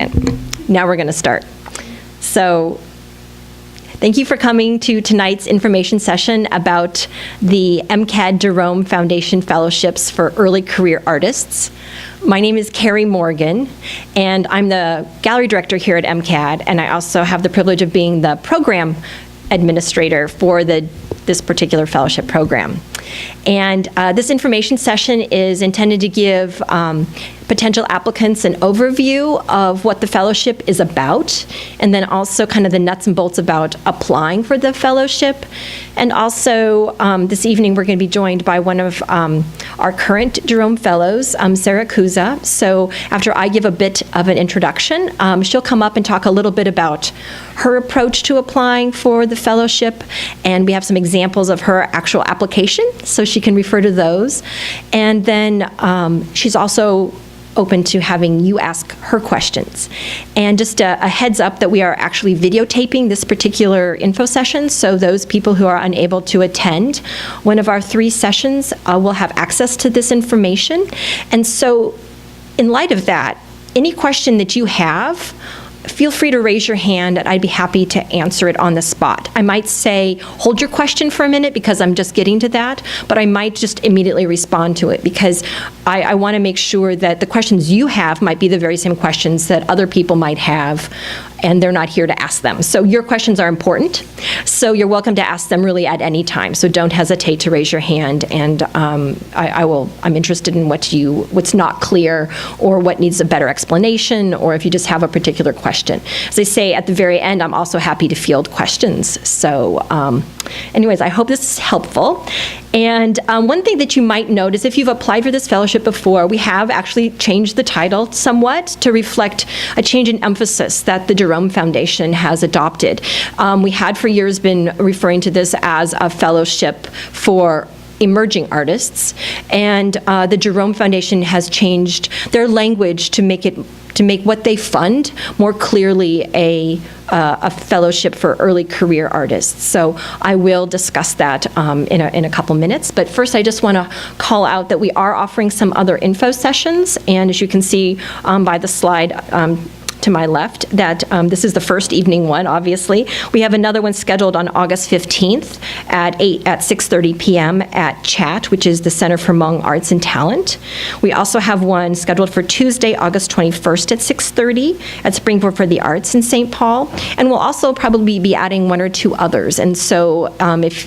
And now we're going to start. So thank you for coming to tonight's information session about the MCAD Jerome Foundation Fellowships for Early Career Artists. My name is Carrie Morgan, and I'm the gallery director here at MCAD, and I also have the privilege of being the program administrator for this particular fellowship program. And this information session is intended to give potential applicants an overview of what the fellowship is about, and then also kind of the nuts and bolts about applying for the fellowship. And also, this evening we're going to be joined by one of our current Jerome Fellows, Sarah Kuza. So after I give a bit of an introduction, she'll come up and talk a little bit about her approach to applying for the fellowship, and we have some examples of her actual application, so she can refer to those. And then she's also open to having you ask her questions. And just a heads up that we are actually videotaping this particular info session, so those people who are unable to attend one of our 3 sessions will have access to this information. And so in light of that, any question that you have, feel free to raise your hand, and I'd be happy to answer it on the spot. I might say, hold your question for a minute because I'm just getting to that, but I might just immediately respond to it because I want to make sure that the questions you have might be the very same questions that other people might have, and they're not here to ask them. So your questions are important, so you're welcome to ask them really at any time. So don't hesitate to raise your hand, and I'm interested in what's not clear or what needs a better explanation, or if you just have a particular question. As I say at the very end, I'm also happy to field questions. So anyways, I hope this is helpful. And one thing that you might notice, if you've applied for this fellowship before, we have actually changed the title somewhat to reflect a change in emphasis that the Jerome Foundation has adopted. We had for years been referring to this as a fellowship for emerging artists, and the Jerome Foundation has changed their language to make what they fund more clearly a fellowship for early career artists. So I will discuss that in a couple minutes. But first, I just want to call out that we are offering some other info sessions, and as you can see by the slide to my left, that this is the first evening one, obviously. We have another one scheduled on August 15th at 6:30 p.m. at CHAT, which is the Center for Hmong Arts and Talent. We also have one scheduled for Tuesday, August 21st at 6:30 at Springboard for the Arts in St. Paul. And we'll also probably be adding 1 or 2 others. And so if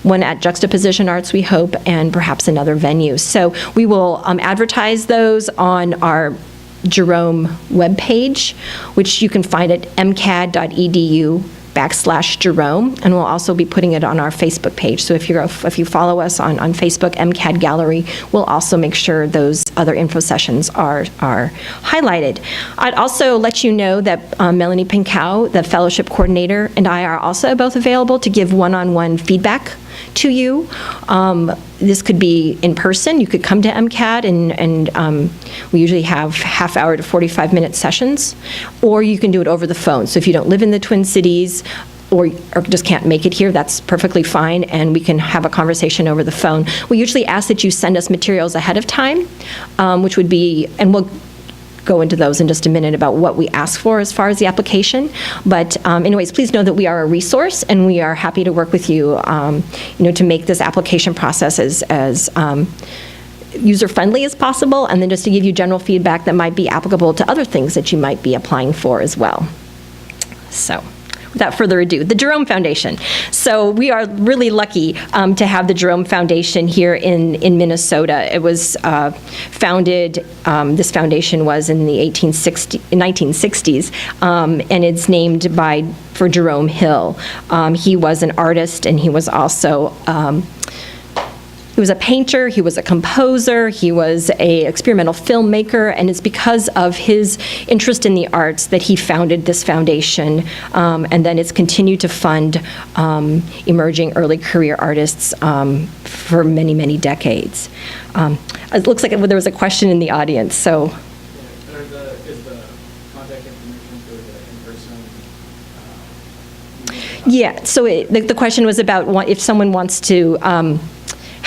one at Juxtaposition Arts, we hope, and perhaps another venue. So we will advertise those on our Jerome webpage, which you can find at mcad.edu/Jerome, and we'll also be putting it on our Facebook page. So if you follow us on Facebook, MCAD Gallery, we'll also make sure those other info sessions are highlighted. I'd also let you know that Melanie Pinkow, the fellowship coordinator, and I are also both available to give one-on-one feedback to you. This could be in person. You could come to MCAD, and we usually have half-hour to 45-minute sessions, or you can do it over the phone. So if you don't live in the Twin Cities or just can't make it here, that's perfectly fine, and we can have a conversation over the phone. We usually ask that you send us materials ahead of time, which would be, and we'll go into those in just a minute about what we ask for as far as the application. But anyways, please know that we are a resource, and we are happy to work with you, to make this application process as user-friendly as possible, and then just to give you general feedback that might be applicable to other things that you might be applying for as well. So without further ado, the Jerome Foundation. So we are really lucky to have the Jerome Foundation here in Minnesota. It was founded, this foundation was in the 1960s, and it's named for Jerome Hill. He was an artist, and he was also he was a painter, he was a composer, he was an experimental filmmaker, and it's because of his interest in the arts that he founded this foundation, and then it's continued to fund emerging early career artists for many, many decades. It looks like there was a question in the audience, so. Is the contact information for the in-person? Yeah, so the question was about if someone wants to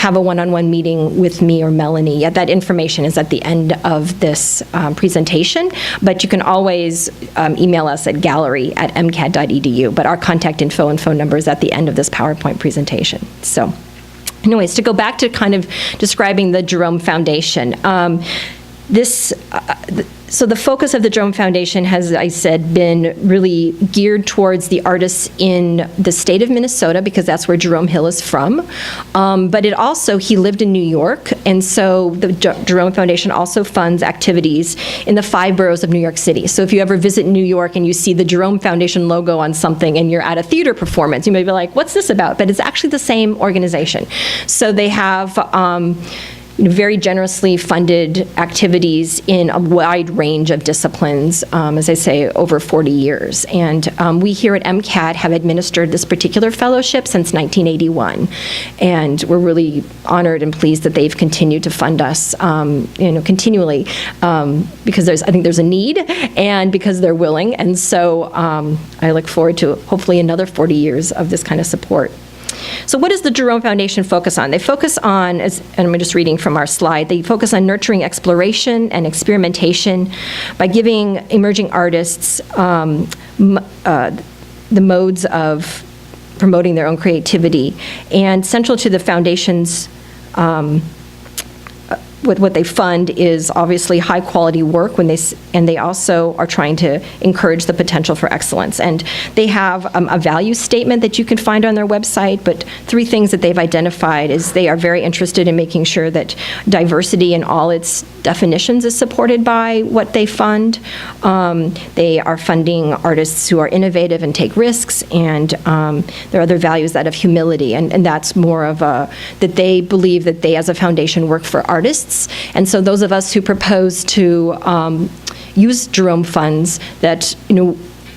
have a one-on-one meeting with me or Melanie. Yeah, that information is at the end of this presentation, but you can always email us at gallery@mcad.edu, but our contact info and phone number is at the end of this PowerPoint presentation. So anyways, to go back to kind of describing the Jerome Foundation, so the focus of the Jerome Foundation has, I said, been really geared towards the artists in the state of Minnesota, because that's where Jerome Hill is from. But it also, he lived in New York, and so the Jerome Foundation also funds activities in the 5 boroughs of New York City. So if you ever visit New York and you see the Jerome Foundation logo on something and you're at a theater performance, you may be like, what's this about? But it's actually the same organization. So they have very generously funded activities in a wide range of disciplines, as I say, over 40 years. And we here at MCAD have administered this particular fellowship since 1981. And we're really honored and pleased that they've continued to fund us, continually, because I think there's a need, and because they're willing. And so I look forward to hopefully another 40 years of this kind of support. So what does the Jerome Foundation focus on? They focus on, and I'm just reading from our slide, they focus on nurturing exploration and experimentation by giving emerging artists the modes of promoting their own creativity. And central to the foundation's what they fund is obviously high quality work and they also are trying to encourage the potential for excellence. And they have a value statement that you can find on their website, but 3 things that they've identified is they are very interested in making sure that diversity in all its definitions is supported by what they fund. They are funding artists who are innovative and take risks, and there are other values, that of humility, and that's more of that they believe that they as a foundation work for artists. And so those of us who propose to use Jerome funds, that,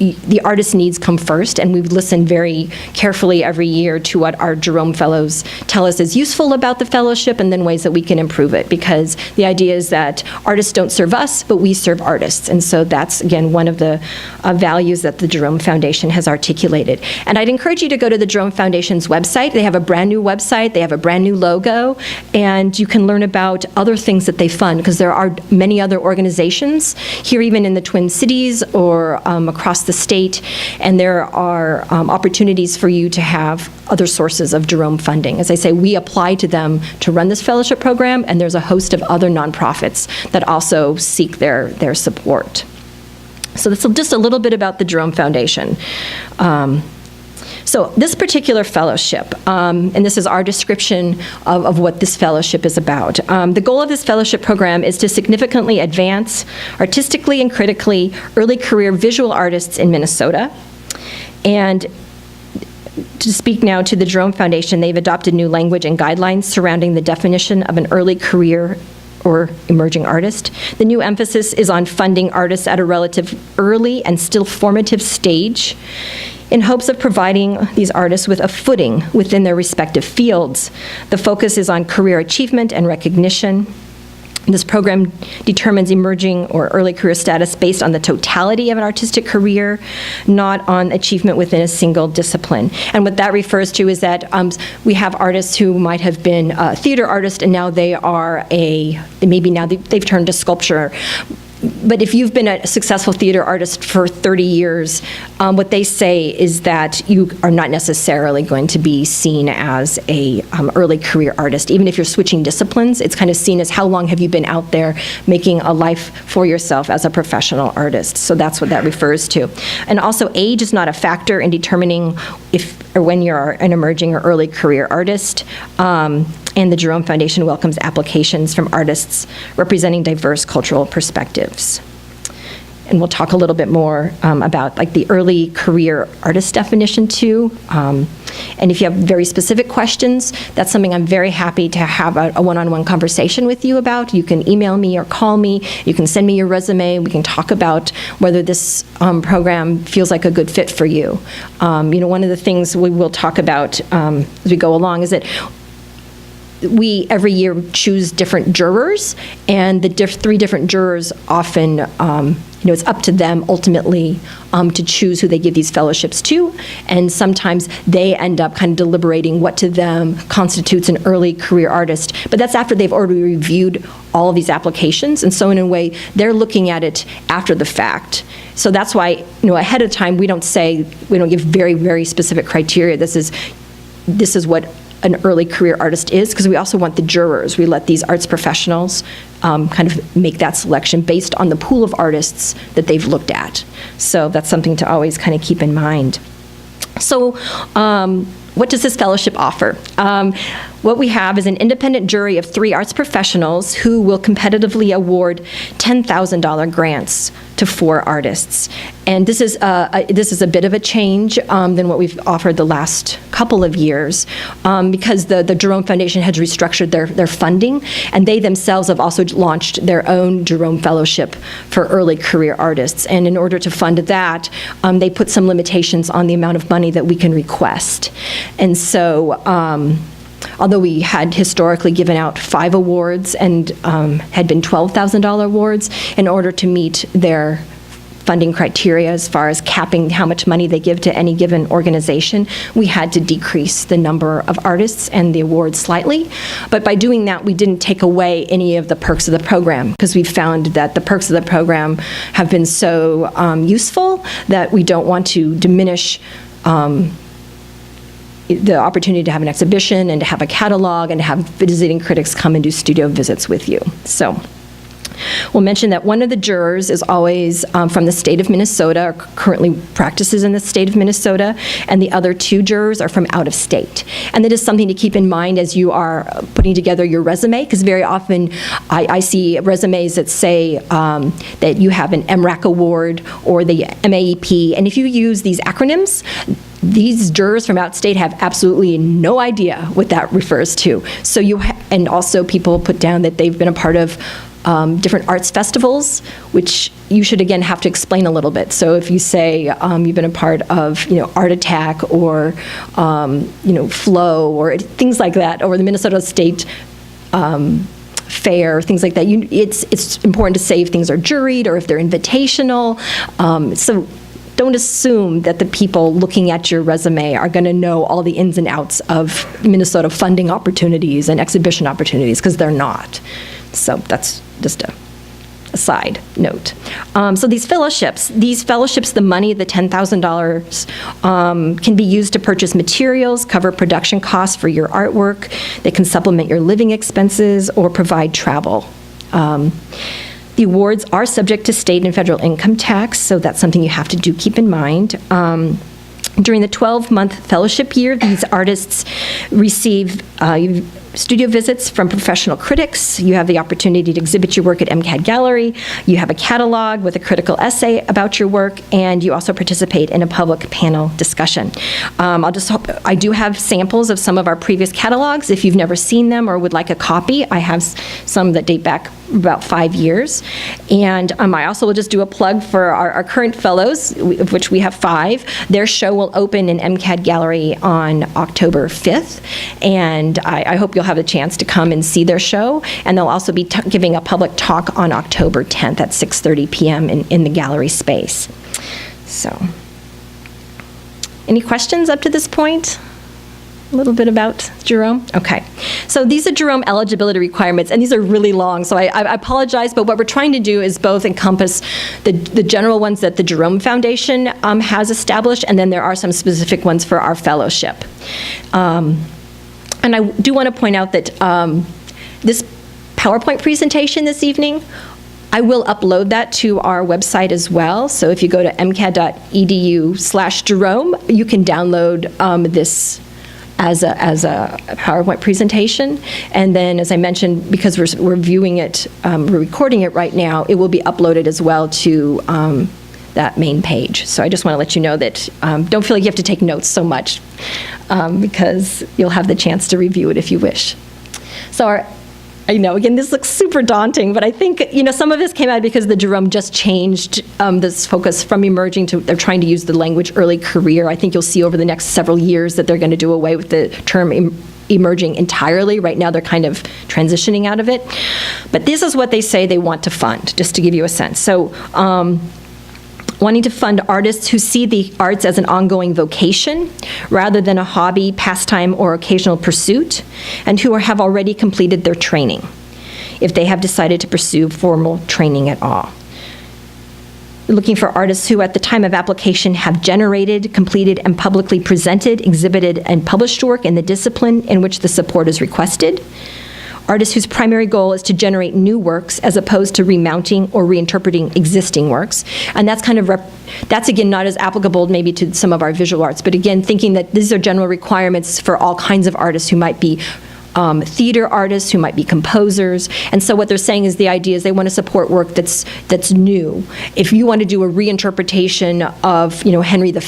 the artist needs come first, and we've listened very carefully every year to what our Jerome Fellows tell us is useful about the fellowship, and then ways that we can improve it, because the idea is that artists don't serve us, but we serve artists. And so that's, again, one of the values that the Jerome Foundation has articulated. And I'd encourage you to go to the Jerome Foundation's website. They have a brand new website, they have a brand new logo, and you can learn about other things that they fund, because there are many other organizations here, even in the Twin Cities or across the state, and there are opportunities for you to have other sources of Jerome funding. As I say, we apply to them to run this fellowship program, and there's a host of other nonprofits that also seek their support. So that's just a little bit about the Jerome Foundation. So this particular fellowship, and this is our description of what this fellowship is about. The goal of this fellowship program is to significantly advance artistically and critically early career visual artists in Minnesota. And to speak now to the Jerome Foundation, they've adopted new language and guidelines surrounding the definition of an early career or emerging artist. The new emphasis is on funding artists at a relative early and still formative stage, in hopes of providing these artists with a footing within their respective fields. The focus is on career achievement and recognition. This program determines emerging or early career status based on the totality of an artistic career, not on achievement within a single discipline. And what that refers to is that we have artists who might have been a theater artist, and now they've turned to sculpture. But if you've been a successful theater artist for 30 years, what they say is that you are not necessarily going to be seen as a early career artist. Even if you're switching disciplines, it's kind of seen as how long have you been out there making a life for yourself as a professional artist. So that's what that refers to. And also, age is not a factor in determining if or when you're an emerging or early career artist. And the Jerome Foundation welcomes applications from artists representing diverse cultural perspectives. And we'll talk a little bit more about the early career artist definition too. And if you have very specific questions, that's something I'm very happy to have a one-on-one conversation with you about. You can email me or call me. You can send me your resume. We can talk about whether this program feels like a good fit for you. One of the things we will talk about as we go along is that we every year choose different jurors, and the 3 different jurors often, it's up to them ultimately to choose who they give these fellowships to, and sometimes they end up kind of deliberating what to them constitutes an early career artist, but that's after they've already reviewed all of these applications, and so in a way, they're looking at it after the fact. So that's why, ahead of time, we don't give very, very specific criteria. This is what an early career artist is, because we also want the jurors. We let these arts professionals kind of make that selection based on the pool of artists that they've looked at. So that's something to always kind of keep in mind. So what does this fellowship offer? What we have is an independent jury of 3 arts professionals who will competitively award $10,000 grants to 4 artists. And this is a bit of a change than what we've offered the last couple of years, because the Jerome Foundation has restructured their funding, and they themselves have also launched their own Jerome Fellowship for early career artists. And in order to fund that, they put some limitations on the amount of money that we can request. And so, although we had historically given out 5 awards and had been $12,000 awards, in order to meet their funding criteria as far as capping how much money they give to any given organization, we had to decrease the number of artists and the awards slightly. But by doing that, we didn't take away any of the perks of the program, because we found that the perks of the program have been so useful that we don't want to diminish the opportunity to have an exhibition and to have a catalog and to have visiting critics come and do studio visits with you. So we'll mention that one of the jurors is always from the state of Minnesota, or currently practices in the state of Minnesota, and the other 2 jurors are from out of state. And that is something to keep in mind as you are putting together your resume, because very often I see resumes that say that you have an MRAC award or the MAEP, and if you use these acronyms, these jurors from outstate have absolutely no idea what that refers to. So and also people put down that they've been a part of different arts festivals, which you should again have to explain a little bit. So if you say you've been a part of Art Attack or Flow or things like that, or the Minnesota State Fair, things like that, it's important to say if things are juried or if they're invitational. So don't assume that the people looking at your resume are going to know all the ins and outs of Minnesota funding opportunities and exhibition opportunities, because they're not. So that's just a side note. So these fellowships, the money, the $10,000, can be used to purchase materials, cover production costs for your artwork. They can supplement your living expenses or provide travel. The awards are subject to state and federal income tax, so that's something you have to keep in mind. During the 12-month fellowship year, these artists receive studio visits from professional critics. You have the opportunity to exhibit your work at MCAD Gallery. You have a catalog with a critical essay about your work, and you also participate in a public panel discussion. I do have samples of some of our previous catalogs. If you've never seen them or would like a copy, I have some that date back about 5 years. And I also will just do a plug for our current fellows, of which we have 5. Their show will open in MCAD Gallery on October 5th, and I hope you'll have a chance to come and see their show. And they'll also be giving a public talk on October 10th at 6:30 p.m. in the gallery space. So, any questions up to this point? A little bit about Jerome? Okay. So these are Jerome eligibility requirements, and these are really long, so I apologize, but what we're trying to do is both encompass the general ones that the Jerome Foundation has established, and then there are some specific ones for our fellowship. And I do want to point out that this PowerPoint presentation this evening, I will upload that to our website as well. So if you go to mcad.edu/Jerome, you can download this as a PowerPoint presentation. And then, as I mentioned, because we're viewing it, we're recording it right now, it will be uploaded as well to that main page. So I just want to let you know that don't feel like you have to take notes so much, because you'll have the chance to review it if you wish. So I know, again, this looks super daunting, but I think, some of this came out because the Jerome just changed this focus from emerging to, they're trying to use the language early career. I think you'll see over the next several years that they're going to do away with the term emerging entirely. Right now, they're kind of transitioning out of it. But this is what they say they want to fund, just to give you a sense. So, wanting to fund artists who see the arts as an ongoing vocation rather than a hobby, pastime, or occasional pursuit, and who have already completed their training, if they have decided to pursue formal training at all. Looking for artists who, at the time of application, have generated, completed, and publicly presented, exhibited, and published work in the discipline in which the support is requested. Artists whose primary goal is to generate new works as opposed to remounting or reinterpreting existing works. And that's kind of, that's again not as applicable maybe to some of our visual arts, but again, thinking that these are general requirements for all kinds of artists who might be theater artists, who might be composers. And so what they're saying is the idea is they want to support work that's new. If you want to do a reinterpretation of, Henry V,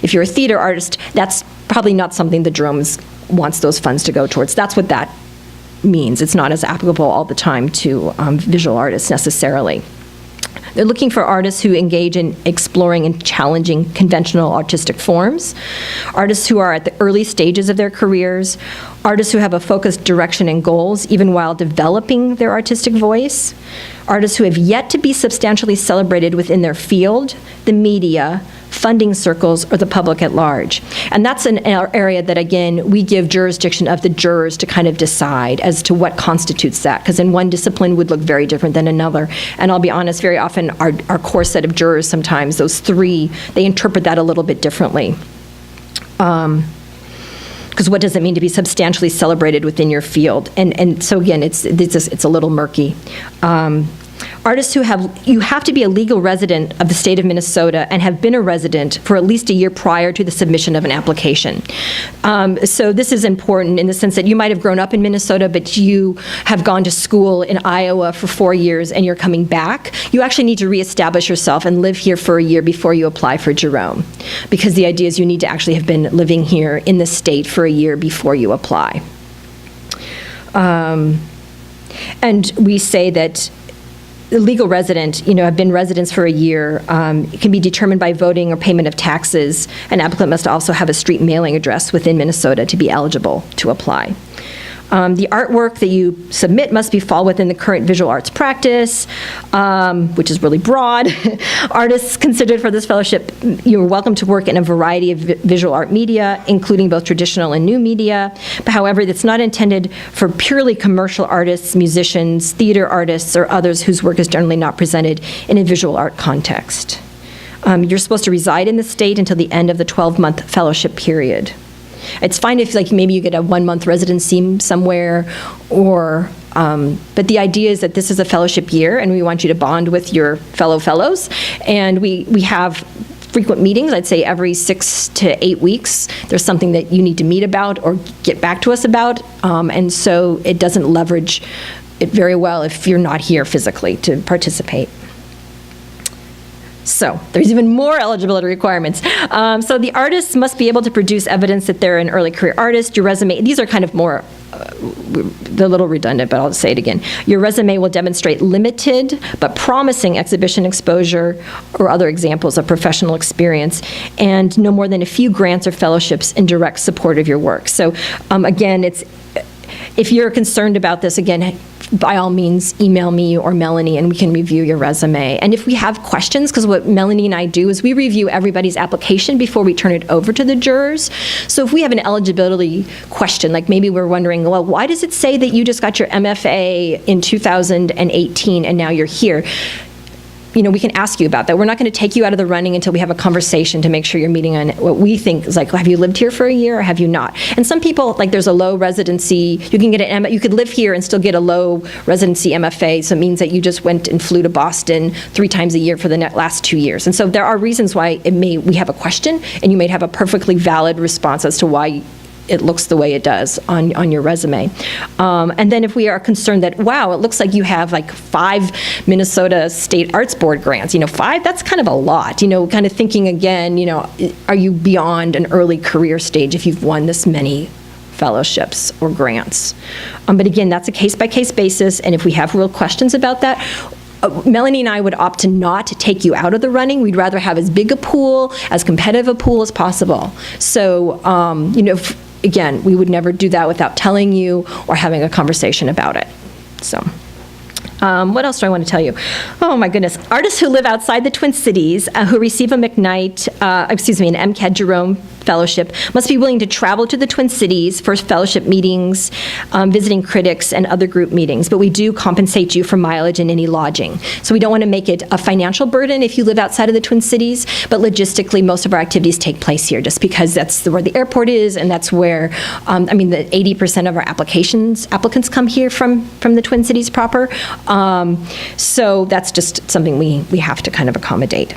if you're a theater artist, that's probably not something the Jerome wants those funds to go towards. That's what that means. It's not as applicable all the time to visual artists necessarily. They're looking for artists who engage in exploring and challenging conventional artistic forms, artists who are at the early stages of their careers, artists who have a focused direction and goals even while developing their artistic voice, artists who have yet to be substantially celebrated within their field, the media, funding circles, or the public at large. And that's an area that, again, we give jurisdiction of the jurors to kind of decide as to what constitutes that, because in one discipline would look very different than another. And I'll be honest, very often our core set of jurors, sometimes those three, they interpret that a little bit differently. Because what does it mean to be substantially celebrated within your field? And so again, it's a little murky. Artists you have to be a legal resident of the state of Minnesota and have been a resident for at least a year prior to the submission of an application. So this is important in the sense that you might have grown up in Minnesota, but you have gone to school in Iowa for 4 years and you're coming back. You actually need to reestablish yourself and live here for a year before you apply for Jerome, because the idea is you need to actually have been living here in the state for a year before you apply. And we say that the legal resident, have been residents for a year, it can be determined by voting or payment of taxes. An applicant must also have a street mailing address within Minnesota to be eligible to apply. The artwork that you submit must fall within the current visual arts practice, which is really broad. Artists considered for this fellowship, you're welcome to work in a variety of visual art media, including both traditional and new media. But however, it's not intended for purely commercial artists, musicians, theater artists, or others whose work is generally not presented in a visual art context. You're supposed to reside in the state until the end of the 12-month fellowship period. It's fine if, maybe you get a 1-month residency somewhere, or, but the idea is that this is a fellowship year, and we want you to bond with your fellow fellows. And we have frequent meetings, I'd say every 6 to 8 weeks. There's something that you need to meet about or get back to us about, and so it doesn't leverage it very well if you're not here physically to participate. So there's even more eligibility requirements. So the artists must be able to produce evidence that they're an early career artist. Your resume, these are kind of more, they're a little redundant, but I'll say it again. Your resume will demonstrate limited but promising exhibition exposure or other examples of professional experience, and no more than a few grants or fellowships in direct support of your work. So again, if you're concerned about this, again, by all means, email me or Melanie, and we can review your resume. And if we have questions, because what Melanie and I do is we review everybody's application before we turn it over to the jurors. So if we have an eligibility question, like maybe we're wondering, well, why does it say that you just got your MFA in 2018 and now you're here? We can ask you about that. We're not going to take you out of the running until we have a conversation to make sure you're meeting on what we think is have you lived here for a year or have you not? And some people, there's a low residency, you can get you could live here and still get a low residency MFA, so it means that you just went and flew to Boston 3 times a year for the last 2 years. And so there are reasons why we have a question, and you may have a perfectly valid response as to why it looks the way it does on your resume. And then if we are concerned that, wow, it looks like you have 5 Minnesota State Arts Board grants, 5, that's kind of a lot, kind of thinking again, are you beyond an early career stage if you've won this many fellowships or grants? But again, that's a case-by-case basis, and if we have real questions about that, Melanie and I would opt to not take you out of the running. We'd rather have as big a pool, as competitive a pool as possible. So, again, we would never do that without telling you or having a conversation about it. So. What else do I want to tell you? Oh my goodness. Artists who live outside the Twin Cities who receive an MCAD Jerome Fellowship must be willing to travel to the Twin Cities for fellowship meetings, visiting critics, and other group meetings. But we do compensate you for mileage and any lodging. So we don't want to make it a financial burden if you live outside of the Twin Cities, but logistically, most of our activities take place here just because that's where the airport is, and that's where, the 80% of our applicants come here from the Twin Cities proper. So that's just something we have to kind of accommodate.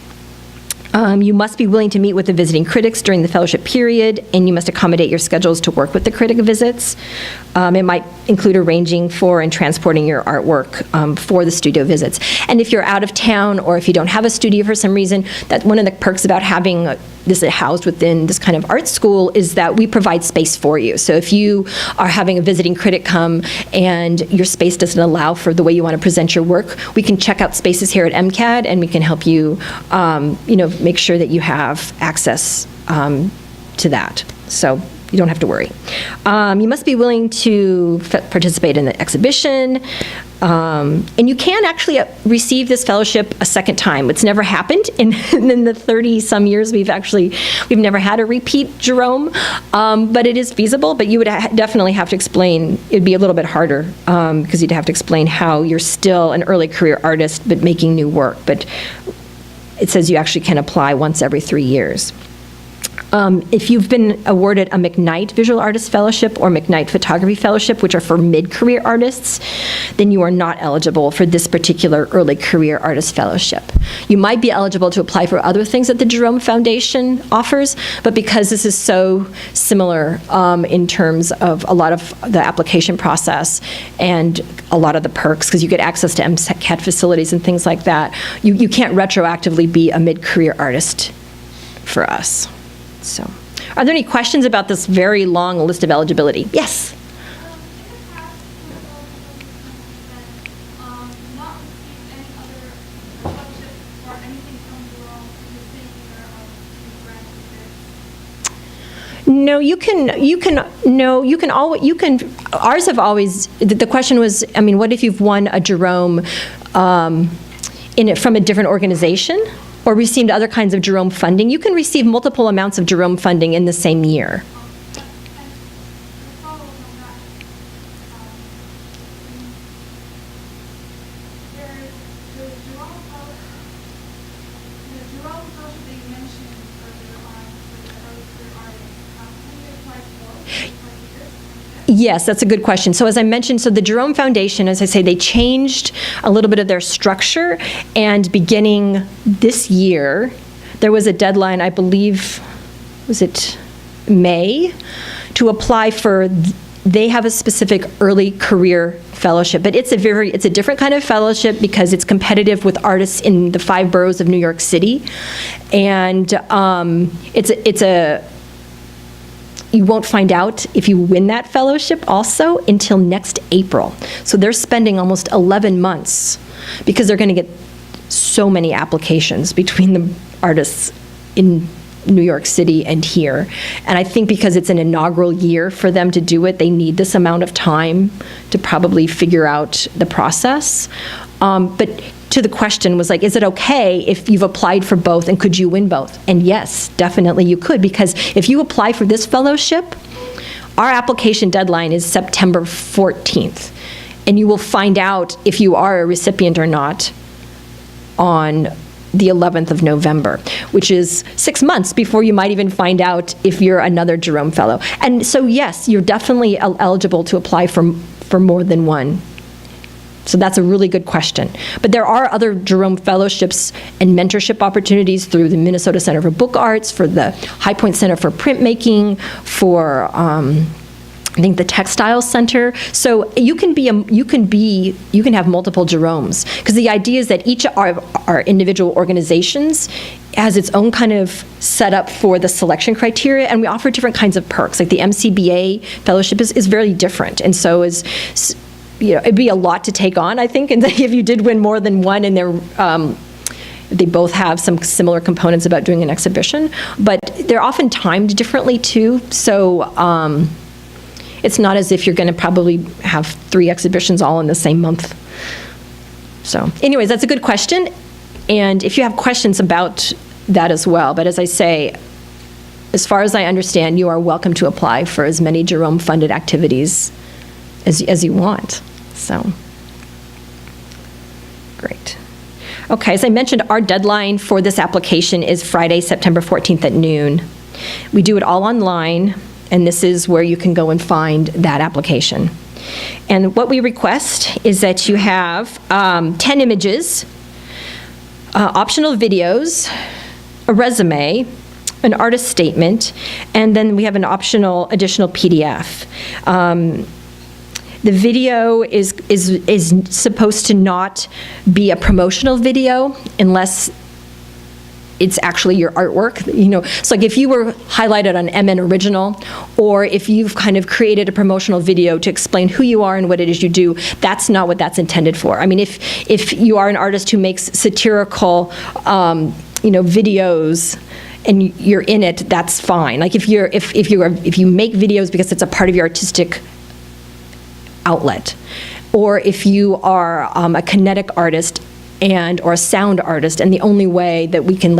You must be willing to meet with the visiting critics during the fellowship period, and you must accommodate your schedules to work with the critic visits. It might include arranging for and transporting your artwork for the studio visits. And if you're out of town or if you don't have a studio for some reason, that one of the perks about having this housed within this kind of art school is that we provide space for you. So if you are having a visiting critic come and your space doesn't allow for the way you want to present your work, we can check out spaces here at MCAD and we can help you, make sure that you have access to that. So you don't have to worry. You must be willing to participate in the exhibition. And you can actually receive this fellowship a second time. It's never happened in the 30-some years we've never had a repeat Jerome, but it is feasible. But you would definitely have to explain, it'd be a little bit harder because you'd have to explain how you're still an early career artist but making new work. But it says you actually can apply once every 3 years. If you've been awarded a McKnight Visual Artist Fellowship or McKnight Photography Fellowship, which are for mid-career artists, then you are not eligible for this particular Early Career Artist Fellowship. You might be eligible to apply for other things that the Jerome Foundation offers, but because this is so similar in terms of a lot of the application process and a lot of the perks, because you get access to MCAD facilities and things like that, you can't retroactively be a mid-career artist for us. So, are there any questions about this very long list of eligibility? Yes? No, ours have always, the question was, what if you've won a Jerome from a different organization? Or received other kinds of Jerome funding? You can receive multiple amounts of Jerome funding in the same year. Yes, that's a good question. So as I mentioned, so the Jerome Foundation, as I say, they changed a little bit of their structure, and beginning this year, there was a deadline, I believe, was it May, to apply for, they have a specific early career fellowship, but it's a different kind of fellowship because it's competitive with artists in the 5 boroughs of New York City, and you won't find out if you win that fellowship also until next April. So they're spending almost 11 months because they're going to get so many applications between the artists in New York City and here. And I think because it's an inaugural year for them to do it, they need this amount of time to probably figure out the process. But to the question was like, is it okay if you've applied for both and could you win both? And yes, definitely you could, because if you apply for this fellowship, our application deadline is September 14th. And you will find out if you are a recipient or not on the 11th of November, which is 6 months before you might even find out if you're another Jerome Fellow. And so yes, you're definitely eligible to apply for more than one. So that's a really good question. But there are other Jerome Fellowships and mentorship opportunities through the Minnesota Center for Book Arts, for the High Point Center for Printmaking, for I think the Textile Center. So you can have multiple Jeromes, because the idea is that each of our individual organizations has its own kind of setup for the selection criteria, and we offer different kinds of perks. Like the MCBA fellowship is very different, and so it'd be a lot to take on, I think, and if you did win more than one, and They both have some similar components about doing an exhibition, but they're often timed differently too. So it's not as if you're going to probably have 3 exhibitions all in the same month. So anyways, that's a good question. And if you have questions about that as well, but as I say, as far as I understand, you are welcome to apply for as many Jerome-funded activities as you want. So, great. Okay, as I mentioned, our deadline for this application is Friday, September 14th at noon. We do it all online, and this is where you can go and find that application. And what we request is that you have 10 images, optional videos, a resume, an artist statement, and then we have an optional additional PDF. The video is supposed to not be a promotional video unless it's actually your artwork, you know. So like if you were highlighted on MN Original, or if you've kind of created a promotional video to explain who you are and what it is you do, that's not what that's intended for. I mean, if you are an artist who makes satirical, videos, and you're in it, that's fine. Like if you make videos because it's a part of your artistic outlet, or if you are a kinetic artist or a sound artist, and the only way that we can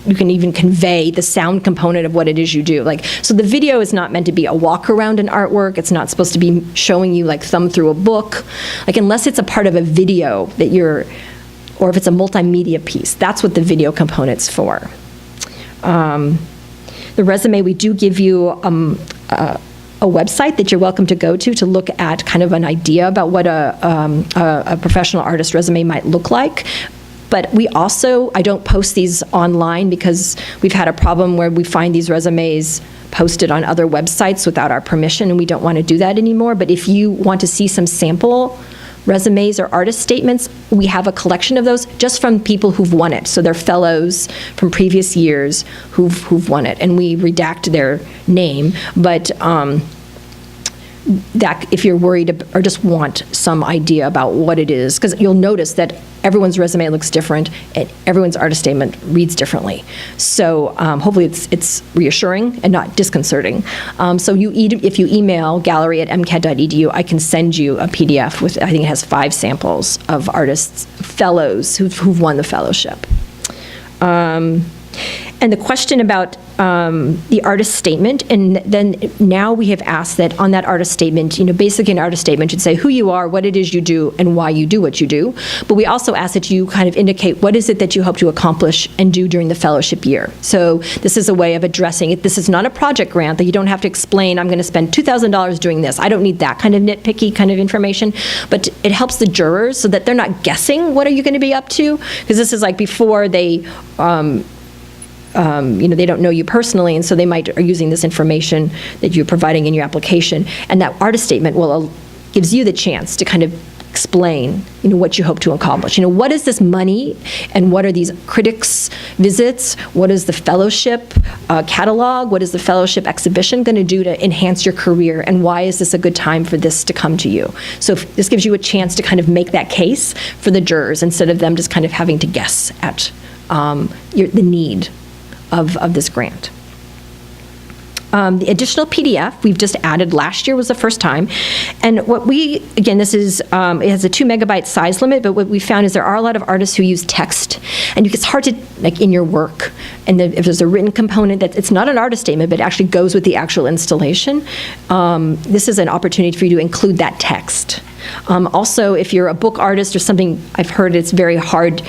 you can even convey the sound component of what it is you do. So the video is not meant to be a walk around an artwork. It's not supposed to be showing you like thumb through a book. Unless it's a part of a video that or if it's a multimedia piece, that's what the video component's for. The resume, we do give you a website that you're welcome to go to look at kind of an idea about what a professional artist resume might look like. But I don't post these online because we've had a problem where we find these resumes posted on other websites without our permission, and we don't want to do that anymore. But if you want to see some sample resumes or artist statements, we have a collection of those just from people who've won it. So they're fellows from previous years who've won it, and we redact their name. But that if you're worried or just want some idea about what it is, because you'll notice that everyone's resume looks different and everyone's artist statement reads differently. So hopefully it's reassuring and not disconcerting. So if you email gallery@mcad.edu, I can send you a PDF with, I think it has 5 samples of artists, fellows who've won the fellowship. And the question about the artist statement, and then now we have asked that on that artist statement, basically an artist statement should say who you are, what it is you do, and why you do what you do. But we also ask that you kind of indicate what is it that you hope to accomplish and do during the fellowship year. So this is a way of addressing it. This is not a project grant that you don't have to explain, I'm going to spend $2,000 doing this. I don't need that kind of nitpicky kind of information, but it helps the jurors so that they're not guessing what are you going to be up to, because this is like before they they don't know you personally, and so they are using this information that you're providing in your application. And that artist statement gives you the chance to kind of explain, what you hope to accomplish. What is this money, and what are these critics' visits? What is the fellowship catalog? What is the fellowship exhibition going to do to enhance your career? And why is this a good time for this to come to you? So this gives you a chance to kind of make that case for the jurors instead of them just kind of having to guess at the need of this grant. The additional PDF we've just added last year was the first time. And this is, it has a 2 megabyte size limit, but what we found is there are a lot of artists who use text, and it's hard to, in your work, and if there's a written component that it's not an artist statement, but it actually goes with the actual installation, this is an opportunity for you to include that text. Also, if you're a book artist or something, I've heard it's very hard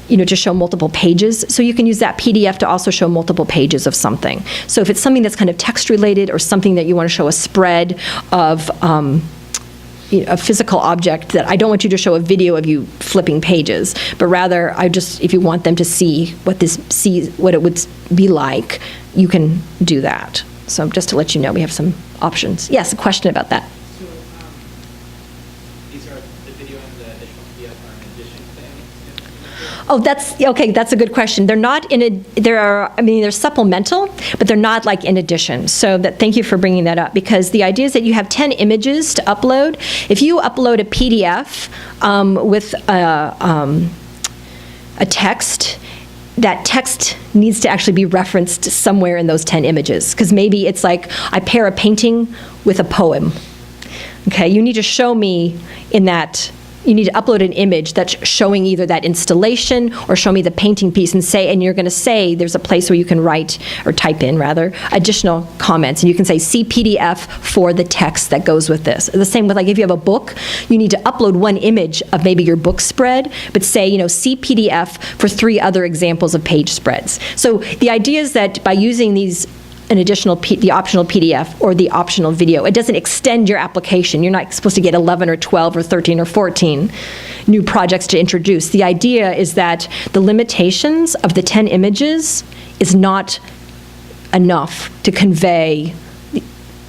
to show multiple pages. So you can use that PDF to also show multiple pages of something. So if it's something that's kind of text related or something that you want to show a spread of a physical object, that I don't want you to show a video of you flipping pages, but rather if you want them to see what it would be like, you can do that. So just to let you know, we have some options. Yes, a question about that. So these are the video and the additional PDF are in addition to anything? Oh, that's a good question. They're not they're supplemental, but they're not like in addition. So thank you for bringing that up, because the idea is that you have 10 images to upload. If you upload a PDF with a text, that text needs to actually be referenced somewhere in those 10 images. Because maybe it's like, I pair a painting with a poem. Okay, you need to show me in that, you need to upload an image that's showing either that installation or show me the painting piece and you're going to say there's a place where you can write, or type in rather, additional comments. And you can say, see PDF for the text that goes with this. The same with, like, if you have a book, you need to upload one image of maybe your book spread, but say, see PDF for 3 other examples of page spreads. So the idea is that by using these the optional PDF or the optional video, it doesn't extend your application. You're not supposed to get 11 or 12 or 13 or 14 new projects to introduce. The idea is that the limitations of the 10 images is not enough to convey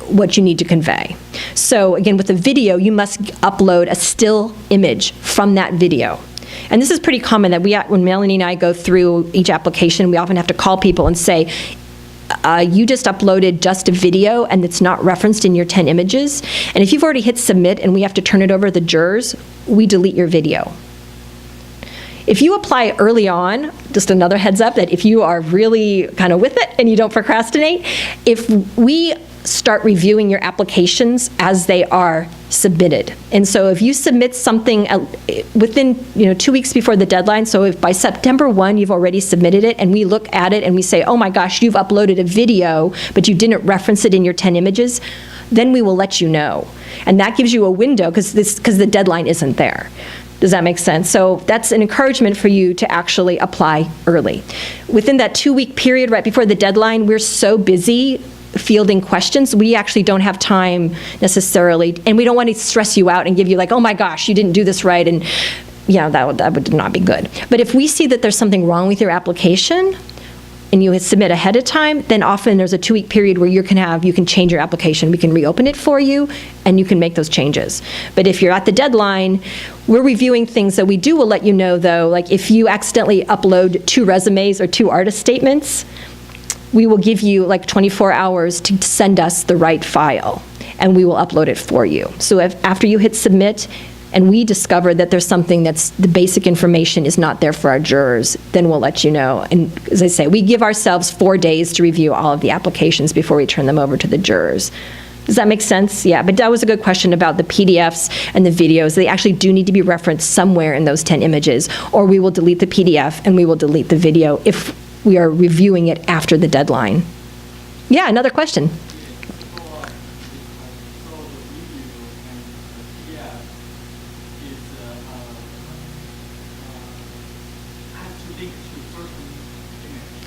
what you need to convey. So again, with the video, you must upload a still image from that video. And this is pretty common that when Melanie and I go through each application, we often have to call people and say, you just uploaded just a video and it's not referenced in your 10 images. And if you've already hit submit and we have to turn it over to the jurors, we delete your video. If you apply early on, just another heads up that if you are really kind of with it and you don't procrastinate, if we start reviewing your applications as they are submitted. And so if you submit something within 2 weeks before the deadline, so if by September 1 you've already submitted it and we look at it and we say, oh my gosh, you've uploaded a video, but you didn't reference it in your 10 images, then we will let you know. And that gives you a window because the deadline isn't there. Does that make sense? So that's an encouragement for you to actually apply early. Within that 2-week period right before the deadline, we're so busy fielding questions, we actually don't have time necessarily, and we don't want to stress you out and give you like, oh my gosh, you didn't do this right, and that would not be good. But if we see that there's something wrong with your application, and you submit ahead of time, then often there's a 2-week period where you can change your application. We can reopen it for you, and you can make those changes. But if you're at the deadline, we're reviewing things that we will let you know, though, like if you accidentally upload 2 resumes or 2 artist statements, we will give you like 24 hours to send us the right file, and we will upload it for you. So after you hit submit, and we discover that there's something that's the basic information is not there for our jurors, then we'll let you know. And as I say, we give ourselves 4 days to review all of the applications before we turn them over to the jurors. Does that make sense? Yeah, but that was a good question about the PDFs and the videos. They actually do need to be referenced somewhere in those 10 images, or we will delete the PDF and we will delete the video if we are reviewing it after the deadline. Yeah, another question.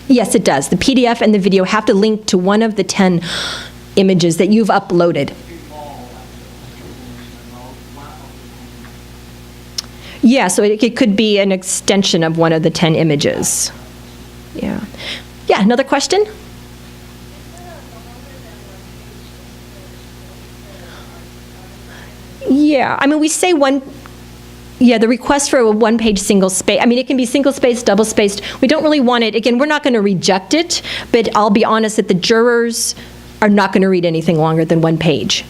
Yes, it does. The PDF and the video have to link to one of the 10 images that you've uploaded. Yeah, so it could be an extension of one of the 10 images. Yeah. Yeah, another question? Yeah, I mean, we say the request for a 1-page single space, I mean, it can be single spaced, double spaced. We don't really want it, again, we're not going to reject it, but I'll be honest that the jurors are not going to read anything longer than 1 page.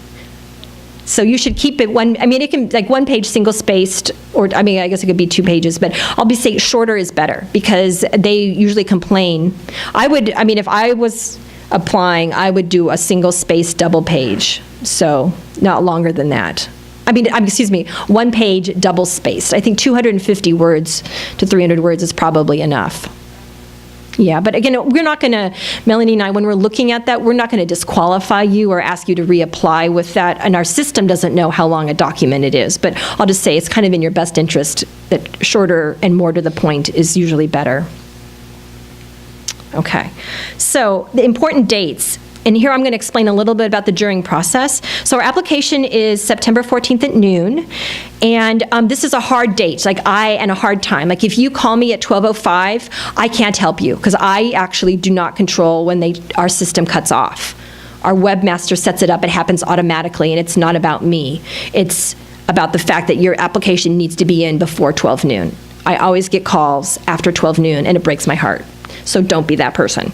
So you should keep it it can, like 1 page single spaced, or I guess it could be 2 pages, but I'll be saying shorter is better because they usually complain. If I was applying, I would do a single spaced double page, so not longer than that. 1 page double spaced. I think 250 words to 300 words is probably enough. Yeah, but again, we're not going to, Melanie and I, when we're looking at that, we're not going to disqualify you or ask you to reapply with that, and our system doesn't know how long a document it is, but I'll just say it's kind of in your best interest that shorter and more to the point is usually better. Okay, so the important dates. And here I'm going to explain a little bit about the juring process. So our application is September 14th at noon, and this is a hard date, and a hard time. Like if you call me at 12:05, I can't help you because I actually do not control when our system cuts off. Our webmaster sets it up, it happens automatically, and it's not about me. It's about the fact that your application needs to be in before 12 noon. I always get calls after 12 noon, and it breaks my heart. So don't be that person.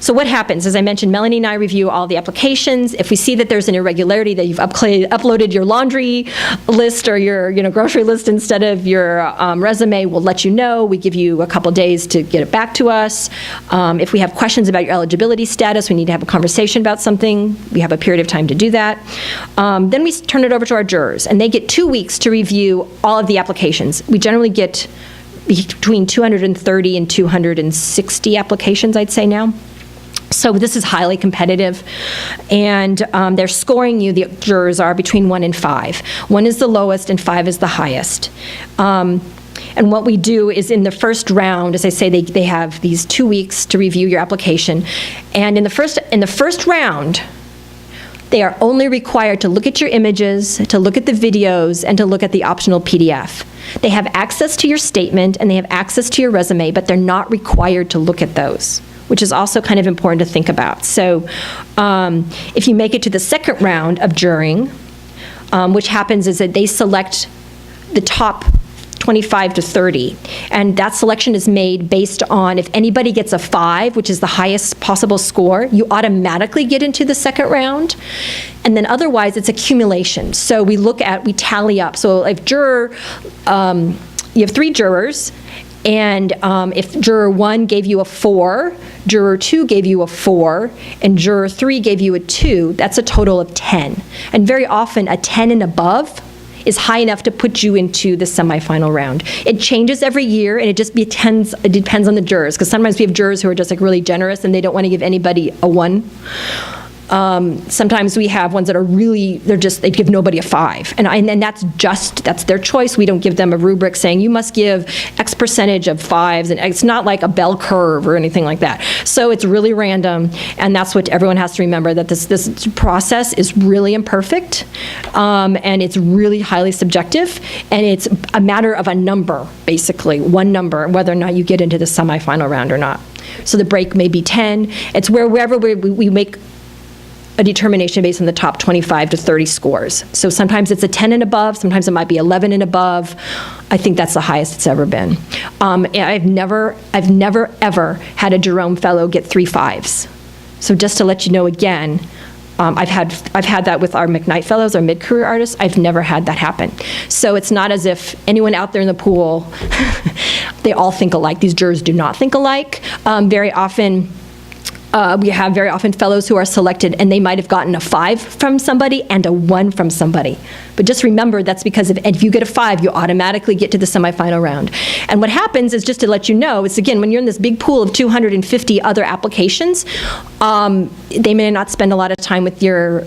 So what happens? As I mentioned, Melanie and I review all the applications. If we see that there's an irregularity, that you've uploaded your laundry list or your grocery list instead of your resume, we'll let you know. We give you a couple days to get it back to us. If we have questions about your eligibility status, we need to have a conversation about something, we have a period of time to do that. Then we turn it over to our jurors, and they get 2 weeks to review all of the applications. We generally get between 230 and 260 applications, I'd say now. So this is highly competitive, and they're scoring you, the jurors are, between 1 and 5. 1 is the lowest and 5 is the highest. And what we do is in the first round, as I say, they have these 2 weeks to review your application. And in the first round, they are only required to look at your images, to look at the videos, and to look at the optional PDF. They have access to your statement and they have access to your resume, but they're not required to look at those, which is also kind of important to think about. So if you make it to the second round of jurying, which happens is that they select the top 25 to 30, and that selection is made based on if anybody gets a 5, which is the highest possible score, you automatically get into the second round, and then otherwise it's accumulation. So we tally up. So if you have 3 jurors, and if juror 1 gave you a 4, juror 2 gave you a 4, and juror 3 gave you a 2, that's a total of 10. And very often a 10 and above is high enough to put you into the semifinal round. It changes every year, and it depends on the jurors, because sometimes we have jurors who are just like really generous and they don't want to give anybody a 1. Sometimes we have ones that are really, they give nobody a 5. And that's their choice. We don't give them a rubric saying you must give X percentage of 5s, and it's not like a bell curve or anything like that. So it's really random, and that's what everyone has to remember, that this process is really imperfect, and it's really highly subjective, and it's a matter of a number, basically, one number, whether or not you get into the semifinal round or not. So the break may be 10. It's wherever we make a determination based on the top 25 to 30 scores. So sometimes it's a 10 and above, sometimes it might be 11 and above. I think that's the highest it's ever been. I've never ever had a Jerome Fellow get 3 5s. So just to let you know again, I've had that with our McKnight Fellows, our mid-career artists. I've never had that happen. So it's not as if anyone out there in the pool, they all think alike. These jurors do not think alike. Very often fellows who are selected, and they might have gotten a 5 from somebody and a 1 from somebody. But just remember, that's because if you get a 5, you automatically get to the semifinal round. And what happens is, just to let you know, it's again, when you're in this big pool of 250 other applications, they may not spend a lot of time with your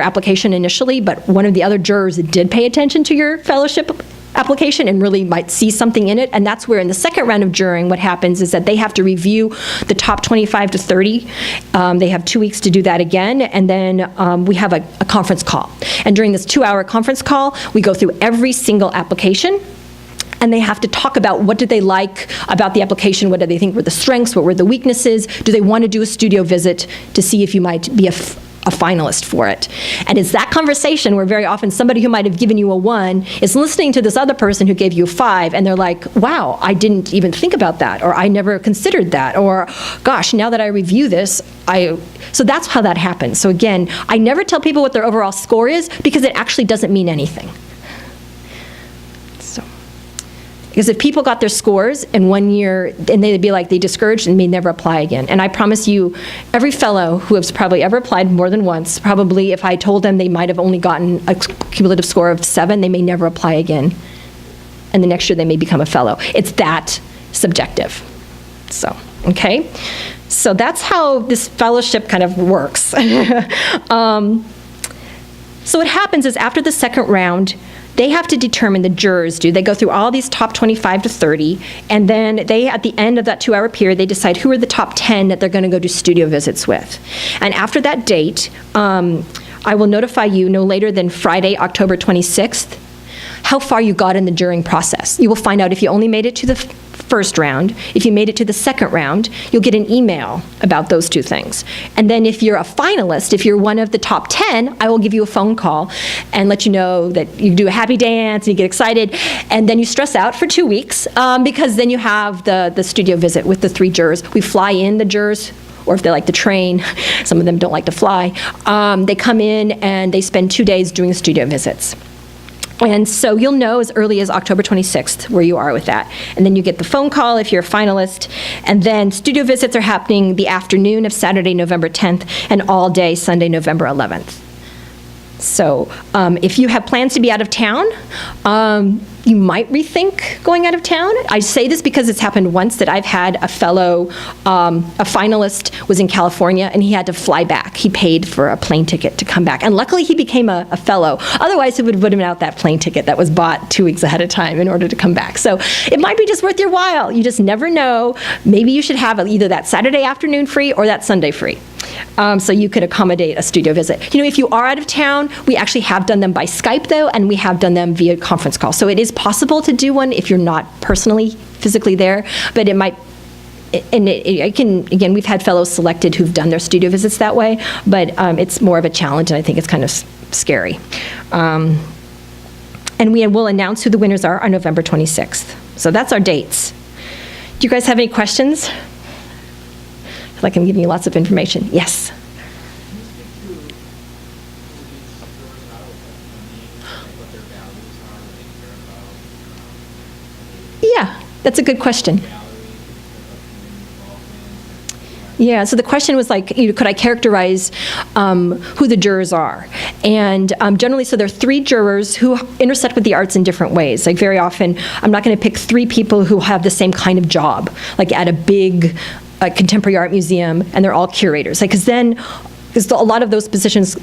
application initially, but one of the other jurors did pay attention to your fellowship application and really might see something in it. And that's where in the second round of jurying, what happens is that they have to review the top 25 to 30. They have 2 weeks to do that again. And then we have a conference call. And during this 2-hour conference call, we go through every single application. And they have to talk about what did they like about the application, what do they think were the strengths, what were the weaknesses, do they want to do a studio visit to see if you might be a finalist for it. And it's that conversation where very often somebody who might have given you a 1 is listening to this other person who gave you a 5, and they're like, wow, I didn't even think about that, or I never considered that, or gosh, now that I review this, so that's how that happens. So again, I never tell people what their overall score is, because it actually doesn't mean anything. Because if people got their scores in 1 year, and they'd be like, they discouraged and may never apply again. And I promise you, every fellow who has probably ever applied more than once, probably if I told them they might have only gotten a cumulative score of 7, they may never apply again. And the next year they may become a fellow. It's that subjective. So, okay? So that's how this fellowship kind of works. So what happens is after the second round, they have to determine, the jurors do, they go through all these top 25 to 30, and then they, at the end of that 2-hour period, they decide who are the top 10 that they're going to go do studio visits with. And after that date, I will notify you no later than Friday, October 26th, how far you got in the jurying process. You will find out if you only made it to the first round. If you made it to the second round, you'll get an email about those 2 things. And then if you're a finalist, if you're one of the top 10, I will give you a phone call and let you know that you do a happy dance and you get excited, and then you stress out for 2 weeks because then you have the studio visit with the 3 jurors. We fly in the jurors or if they like to train, some of them don't like to fly, they come in and they spend 2 days doing studio visits. And so you'll know as early as October 26th where you are with that. And then you get the phone call if you're a finalist. And then studio visits are happening the afternoon of Saturday, November 10th, and all day Sunday, November 11th. So if you have plans to be out of town, you might rethink going out of town. I say this because it's happened once that I've had a fellow, a finalist was in California and he had to fly back. He paid for a plane ticket to come back. And luckily he became a fellow. Otherwise, it would have been out that plane ticket that was bought 2 weeks ahead of time in order to come back. So it might be just worth your while. You just never know. Maybe you should have either that Saturday afternoon free or that Sunday free. So you could accommodate a studio visit. You know, if you are out of town, we actually have done them by Skype, though, and we have done them via conference call. So it is possible to do one if you're not personally, physically there, but it might, and again, we've had fellows selected who've done their studio visits that way, but it's more of a challenge, and I think it's kind of scary. And we will announce who the winners are on November 26th. So that's our dates. Do you guys have any questions? Like I'm giving you lots of information. Yes? Can you speak to who these jurors are, what their values are, what they care about? Yeah, that's a good question. Gallery, involvement. Yeah, so the question was like, could I characterize who the jurors are? And generally, so there are 3 jurors who intersect with the arts in different ways. Like very often, I'm not going to pick 3 people who have the same kind of job, like at a big contemporary art museum, and they're all curators. Like, because then, because a lot of those positions,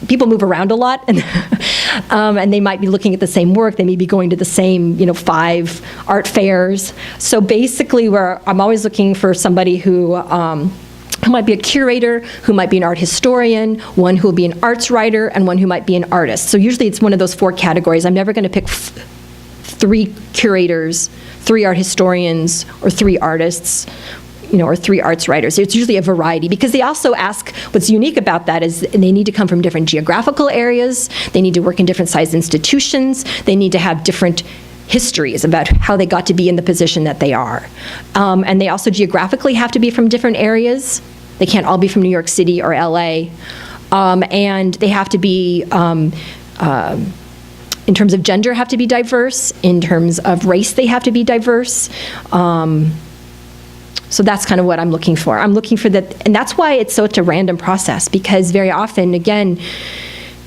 people move around a lot, and and they might be looking at the same work. They may be going to the same, 5 art fairs. So basically, I'm always looking for somebody who might be a curator, who might be an art historian, one who will be an arts writer, and one who might be an artist. So usually it's one of those 4 categories. I'm never going to pick 3 curators, 3 art historians, or 3 artists, or 3 arts writers. It's usually a variety, because they also ask, what's unique about that is they need to come from different geographical areas, they need to work in different sized institutions, they need to have different histories about how they got to be in the position that they are. And they also geographically have to be from different areas. They can't all be from New York City or LA. And they have to be, in terms of gender, have to be diverse. In terms of race, they have to be diverse. So that's kind of what I'm looking for. I'm looking for that, and that's why it's such a random process, because very often, again,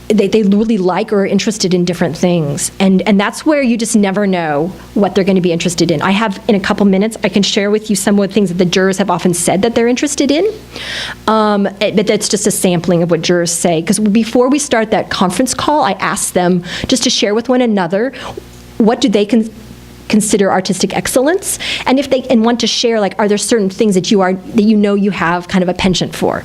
they really like or are interested in different things. And that's where you just never know what they're going to be interested in. I have, in a couple minutes, I can share with you some of the things that the jurors have often said that they're interested in. But that's just a sampling of what jurors say. Because before we start that conference call, I ask them just to share with one another, what do they consider artistic excellence, and if they want to share, like, are there certain things that you have kind of a penchant for,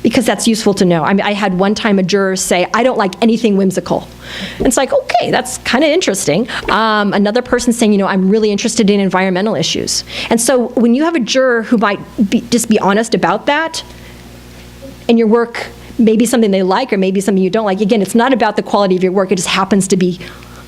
because that's useful to know. I mean, I had one time a juror say, I don't like anything whimsical. And it's like, okay, that's kind of interesting. Another person saying, I'm really interested in environmental issues. And so when you have a juror who might just be honest about that, and your work may be something they like or maybe something you don't like, again, it's not about the quality of your work, it just happens to be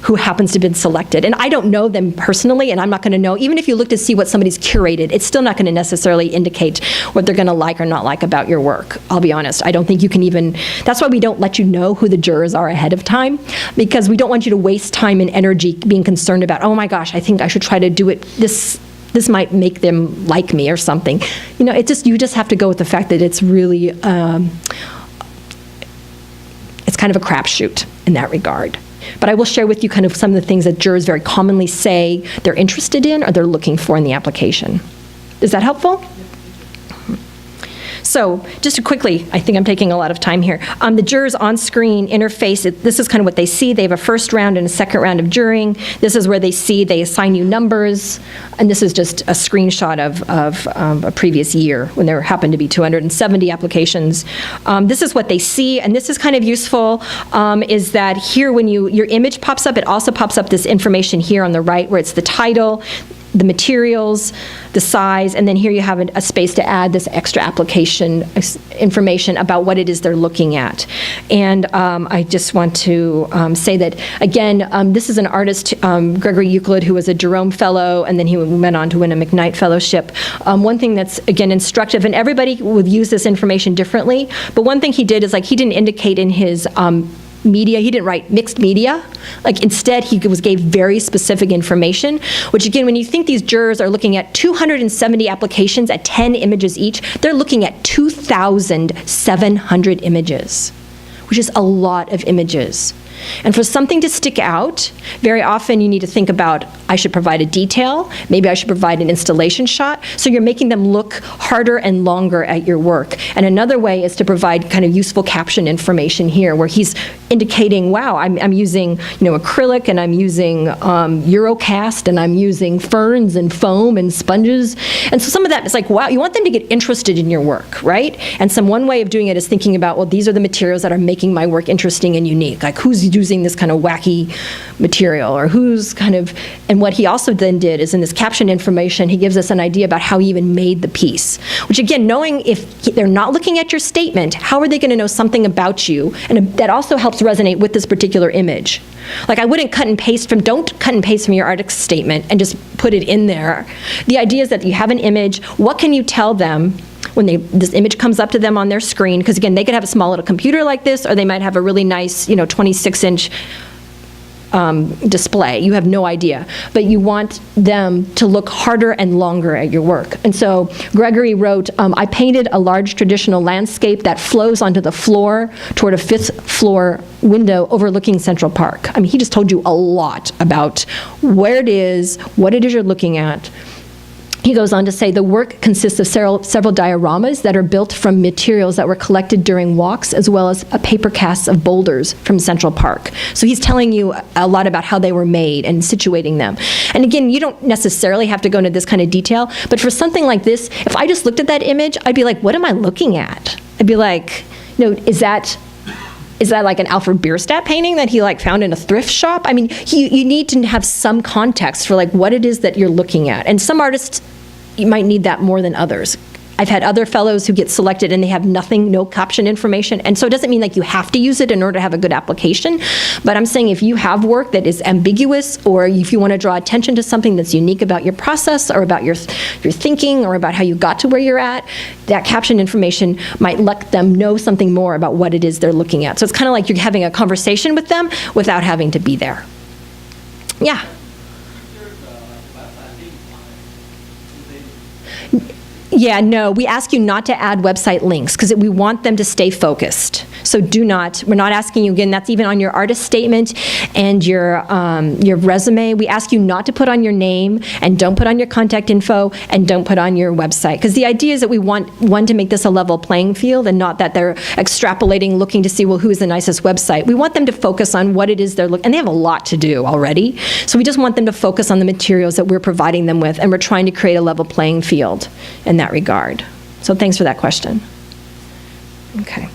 who happens to have been selected. And I don't know them personally, and I'm not going to know, even if you look to see what somebody's curated, it's still not going to necessarily indicate what they're going to like or not like about your work. I'll be honest. I don't think you can even, that's why we don't let you know who the jurors are ahead of time, because we don't want you to waste time and energy being concerned about, oh my gosh, I think I should try to do it this might make them like me or something. You just have to go with the fact that it's really, it's kind of a crapshoot in that regard. But I will share with you kind of some of the things that jurors very commonly say they're interested in or they're looking for in the application. Is that helpful? So just to quickly, I think I'm taking a lot of time here. The jurors on screen interface, this is kind of what they see. They have a first round and a second round of jurying. This is where they assign you numbers. And this is just a screenshot of a previous year when there happened to be 270 applications. This is what they see, and this is kind of useful, is that here when your image pops up, it also pops up this information here on the right where it's the title. the materials, the size, and then here you have a space to add this extra application information about what it is they're looking at. And I just want to say that, again, this is an artist, Gregory Euclid, who was a Jerome Fellow, and then he went on to win a McKnight Fellowship. One thing that's, again, instructive, and everybody would use this information differently, but one thing he did is, like, he didn't indicate in his media, he didn't write mixed media. Like, instead, he gave very specific information, which, again, when you think these jurors are looking at 270 applications at 10 images each, they're looking at 2,700 images, which is a lot of images. And for something to stick out, very often you need to think about, I should provide a detail, maybe I should provide an installation shot, so you're making them look harder and longer at your work. And another way is to provide kind of useful caption information here, where he's indicating, wow, I'm using, acrylic, and I'm using Eurocast, and I'm using ferns and foam and sponges. And so some of that is like, wow, you want them to get interested in your work, right? And one way of doing it is thinking about, well, these are the materials that are making my work interesting and unique. Like, who's using this kind of wacky material, or who's kind of, and what he also then did is in this caption information, he gives us an idea about how he even made the piece, which, again, knowing if they're not looking at your statement, how are they going to know something about you? And that also helps resonate with this particular image. Like, I wouldn't don't cut and paste from your artist statement and just put it in there. The idea is that you have an image. What can you tell them when this image comes up to them on their screen? Because, again, they could have a small little computer like this, or they might have a really nice, 26-inch display. You have no idea. But you want them to look harder and longer at your work. And so Gregory wrote, I painted a large traditional landscape that flows onto the floor toward a 5th floor window overlooking Central Park. I mean, he just told you a lot about where it is, what it is you're looking at. He goes on to say the work consists of several dioramas that are built from materials that were collected during walks, as well as paper casts of boulders from Central Park. So he's telling you a lot about how they were made and situating them. And again, you don't necessarily have to go into this kind of detail, but for something like this, if I just looked at that image, I'd be like, what am I looking at? I'd be like, is that like an Alfred Bierstadt painting that he found in a thrift shop? I mean, you need to have some context for what it is that you're looking at. And some artists, you might need that more than others. I've had other fellows who get selected and they have no caption information. And so it doesn't mean you have to use it in order to have a good application. But I'm saying if you have work that is ambiguous, or if you want to draw attention to something that's unique about your process, or about your thinking, or about how you got to where you're at, that caption information might let them know something more about what it is they're looking at. So it's kind of like you're having a conversation with them without having to be there. Yeah. Yeah, no, we ask you not to add website links because we want them to stay focused. So we're not asking you, again, that's even on your artist statement and your resume. We ask you not to put on your name, and don't put on your contact info, and don't put on your website. Because the idea is that we want, one, to make this a level playing field, and not that they're extrapolating, looking to see, well, who is the nicest website. We want them to focus on what it is they're looking, and they have a lot to do already. So we just want them to focus on the materials that we're providing them with, and we're trying to create a level playing field in that regard. So thanks for that question. Okay.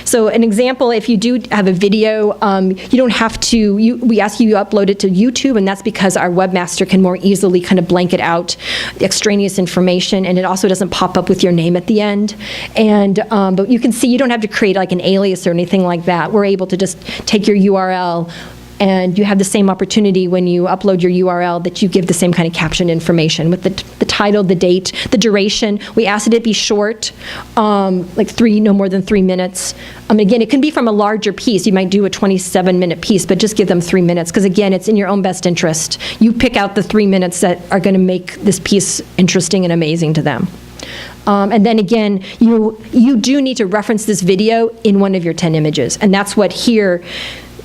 So an example, if you do have a video, you don't have to, we ask you to upload it to YouTube, and that's because our webmaster can more easily kind of blanket out extraneous information, and it also doesn't pop up with your name at the end. And but you can see you don't have to create an alias or anything like that. We're able to just take your URL, and you have the same opportunity when you upload your URL that you give the same kind of caption information with the title, the date, the duration. We ask it be short, no more than 3 minutes. Again, it can be from a larger piece. You might do a 27-minute piece, but just give them 3 minutes, because again, it's in your own best interest. You pick out the 3 minutes that are going to make this piece interesting and amazing to them. And then again, you do need to reference this video in one of your 10 images, and that's what here.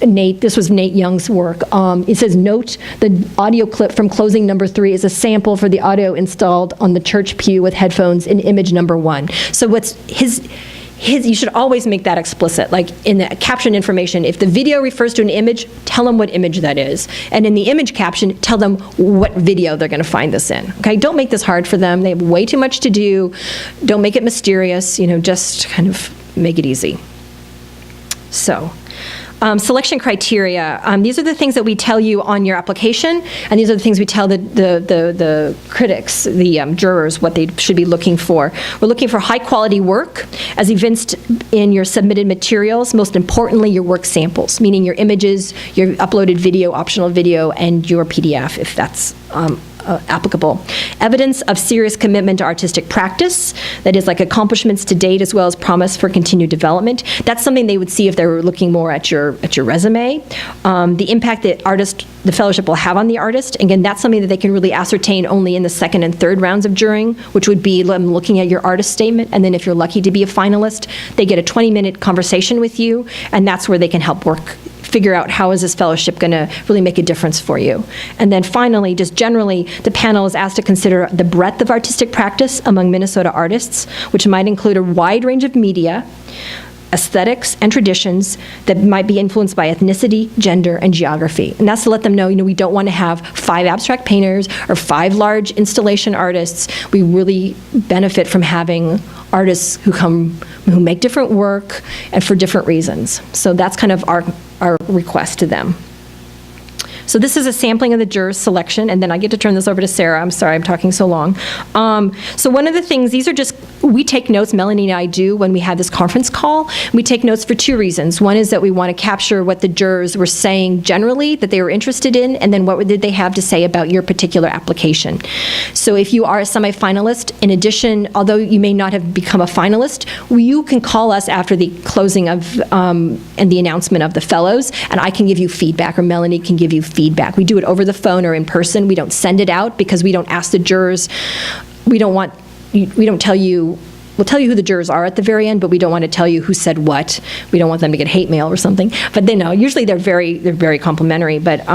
This was Nate Young's work. It says, note the audio clip from closing number 3 is a sample for the audio installed on the church pew with headphones in image number 1. So what's you should always make that explicit. Like in the caption information, if the video refers to an image, tell them what image that is. And in the image caption, tell them what video they're going to find this in. Okay, don't make this hard for them. They have way too much to do. Don't make it mysterious. Just kind of make it easy. So. Selection criteria. These are the things that we tell you on your application, and these are the things we tell the critics, the jurors, what they should be looking for. We're looking for high-quality work, as evinced in your submitted materials, most importantly, your work samples, meaning your images, your uploaded video, optional video, and your PDF, if that's applicable. Evidence of serious commitment to artistic practice, that is like accomplishments to date as well as promise for continued development. That's something they would see if they were looking more at your resume. The impact that the fellowship will have on the artist, again, that's something that they can really ascertain only in the second and third rounds of jurying, which would be them looking at your artist statement, and then if you're lucky to be a finalist, they get a 20-minute conversation with you, and that's where they can help figure out how is this fellowship going to really make a difference for you. And then finally, just generally, the panel is asked to consider the breadth of artistic practice among Minnesota artists, which might include a wide range of media, aesthetics, and traditions that might be influenced by ethnicity, gender, and geography. And that's to let them know, we don't want to have 5 abstract painters or 5 large installation artists. We really benefit from having artists who make different work and for different reasons. So that's kind of our request to them. So this is a sampling of the jurors' selection, and then I get to turn this over to Sarah. I'm sorry I'm talking so long. So one of the things, these are just, we take notes, Melanie and I do, when we have this conference call. We take notes for 2 reasons. One is that we want to capture what the jurors were saying generally that they were interested in, and then what did they have to say about your particular application. So if you are a semifinalist, in addition, although you may not have become a finalist, you can call us after the closing of and the announcement of the fellows, and I can give you feedback, or Melanie can give you feedback. We do it over the phone or in person. We don't send it out because we don't ask the jurors. We don't tell you, we'll tell you who the jurors are at the very end, but we don't want to tell you who said what. We don't want them to get hate mail or something. But they know, usually they're very complimentary. But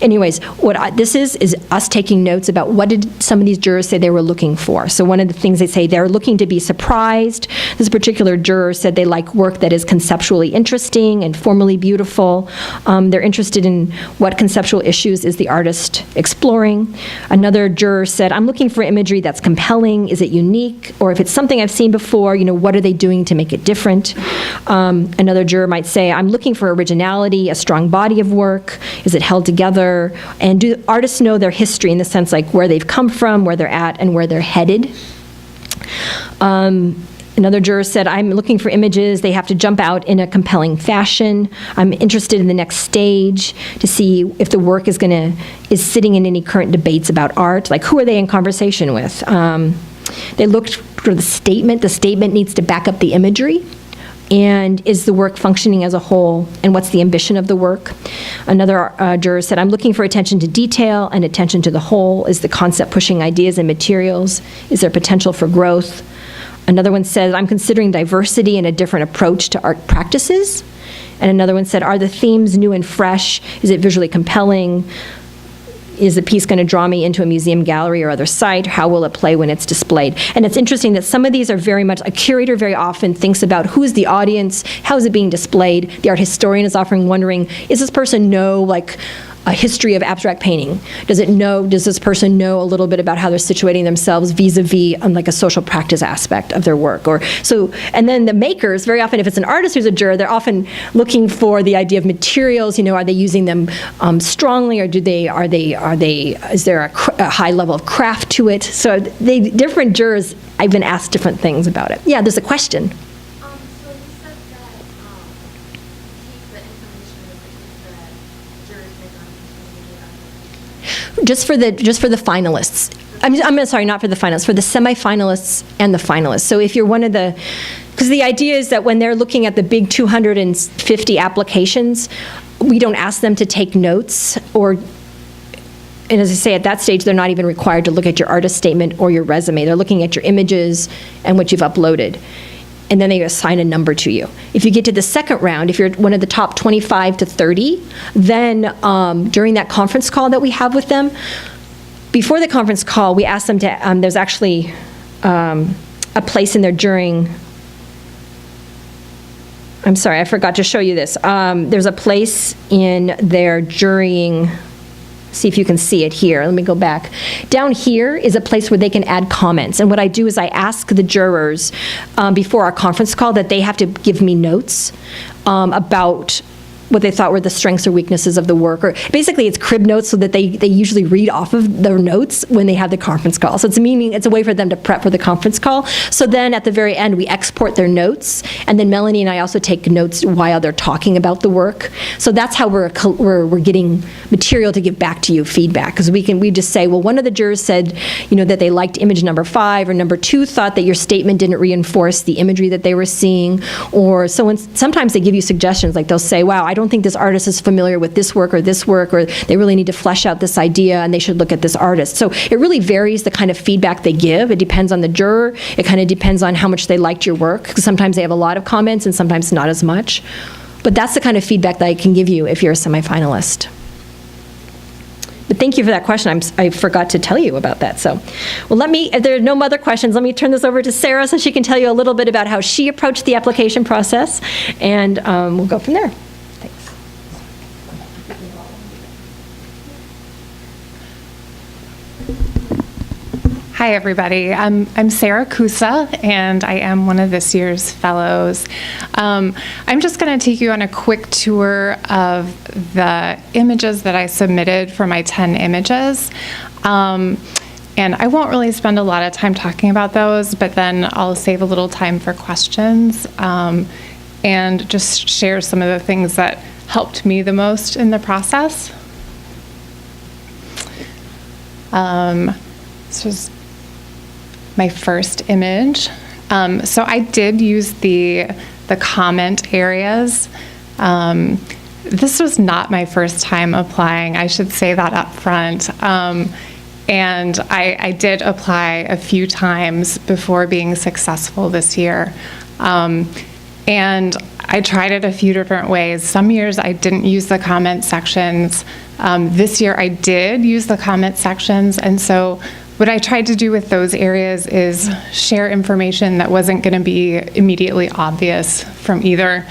anyways, this is us taking notes about what did some of these jurors say they were looking for. So one of the things they say, they're looking to be surprised. This particular juror said they like work that is conceptually interesting and formally beautiful. They're interested in what conceptual issues is the artist exploring. Another juror said, I'm looking for imagery that's compelling. Is it unique? Or if it's something I've seen before, what are they doing to make it different? Another juror might say, I'm looking for originality, a strong body of work. Is it held together? And do artists know their history in the sense like where they've come from, where they're at, and where they're headed? Another juror said, I'm looking for images. They have to jump out in a compelling fashion. I'm interested in the next stage to see if the work is sitting in any current debates about art. Like, who are they in conversation with? They looked for the statement. The statement needs to back up the imagery. And is the work functioning as a whole? And what's the ambition of the work? Another juror said, I'm looking for attention to detail and attention to the whole. Is the concept pushing ideas and materials? Is there potential for growth? Another one said, I'm considering diversity and a different approach to art practices. And another one said, are the themes new and fresh? Is it visually compelling? Is the piece going to draw me into a museum, gallery, or other site? How will it play when it's displayed? And it's interesting that some of these are very much, a curator very often thinks about who's the audience, how is it being displayed. The art historian is often wondering, is this person know, like, a history of abstract painting? Does this person know a little bit about how they're situating themselves vis-a-vis on like a social practice aspect of their work? And then the makers, very often, if it's an artist who's a juror, they're often looking for the idea of materials. Are they using them strongly, or is there a high level of craft to it? So different jurors, I've been asked different things about it. Yeah, there's a question. So you said that keep the information with the things that jurors make on social media. Just for the finalists. I'm sorry, not for the finalists, for the semifinalists and the finalists. So if you're one of the, because the idea is that when they're looking at the big 250 applications, we don't ask them to take notes and as I say, at that stage, they're not even required to look at your artist statement or your resume. They're looking at your images and what you've uploaded. And then they assign a number to you. If you get to the second round, if you're one of the top 25 to 30, then during that conference call that we have with them, before the conference call, we ask them to, there's actually a place in their jurying. I'm sorry, I forgot to show you this. There's a place in their jurying. See if you can see it here. Let me go back. Down here is a place where they can add comments. And what I do is I ask the jurors before our conference call that they have to give me notes about what they thought were the strengths or weaknesses of the work. Or basically, it's crib notes so that they usually read off of their notes when they have the conference call. So it's a way for them to prep for the conference call. So then at the very end, we export their notes, and then Melanie and I also take notes while they're talking about the work. So that's how we're getting material to give back to you, feedback, because we just say, well, one of the jurors said, that they liked image number 5, or number 2 thought that your statement didn't reinforce the imagery that they were seeing, or sometimes they give you suggestions, like they'll say, wow, I don't think this artist is familiar with this work, or they really need to flesh out this idea and they should look at this artist. So it really varies the kind of feedback they give. It depends on the juror. It kind of depends on how much they liked your work, because sometimes they have a lot of comments and sometimes not as much. But that's the kind of feedback that I can give you if you're a semifinalist. But thank you for that question. I forgot to tell you about that. So, well, if there are no other questions, let me turn this over to Sarah so she can tell you a little bit about how she approached the application process, and we'll go from there. Thanks. Hi, everybody. I'm Sarah Kusa, and I am one of this year's fellows. I'm just going to take you on a quick tour of the images that I submitted for my 10 images. And I won't really spend a lot of time talking about those, but then I'll save a little time for questions and just share some of the things that helped me the most in the process. This was my first image. So I did use the comment areas. This was not my first time applying. I should say that up front. And I did apply a few times before being successful this year. And I tried it a few different ways. Some years I didn't use the comment sections. This year I did use the comment sections, and so what I tried to do with those areas is share information that wasn't going to be immediately obvious from either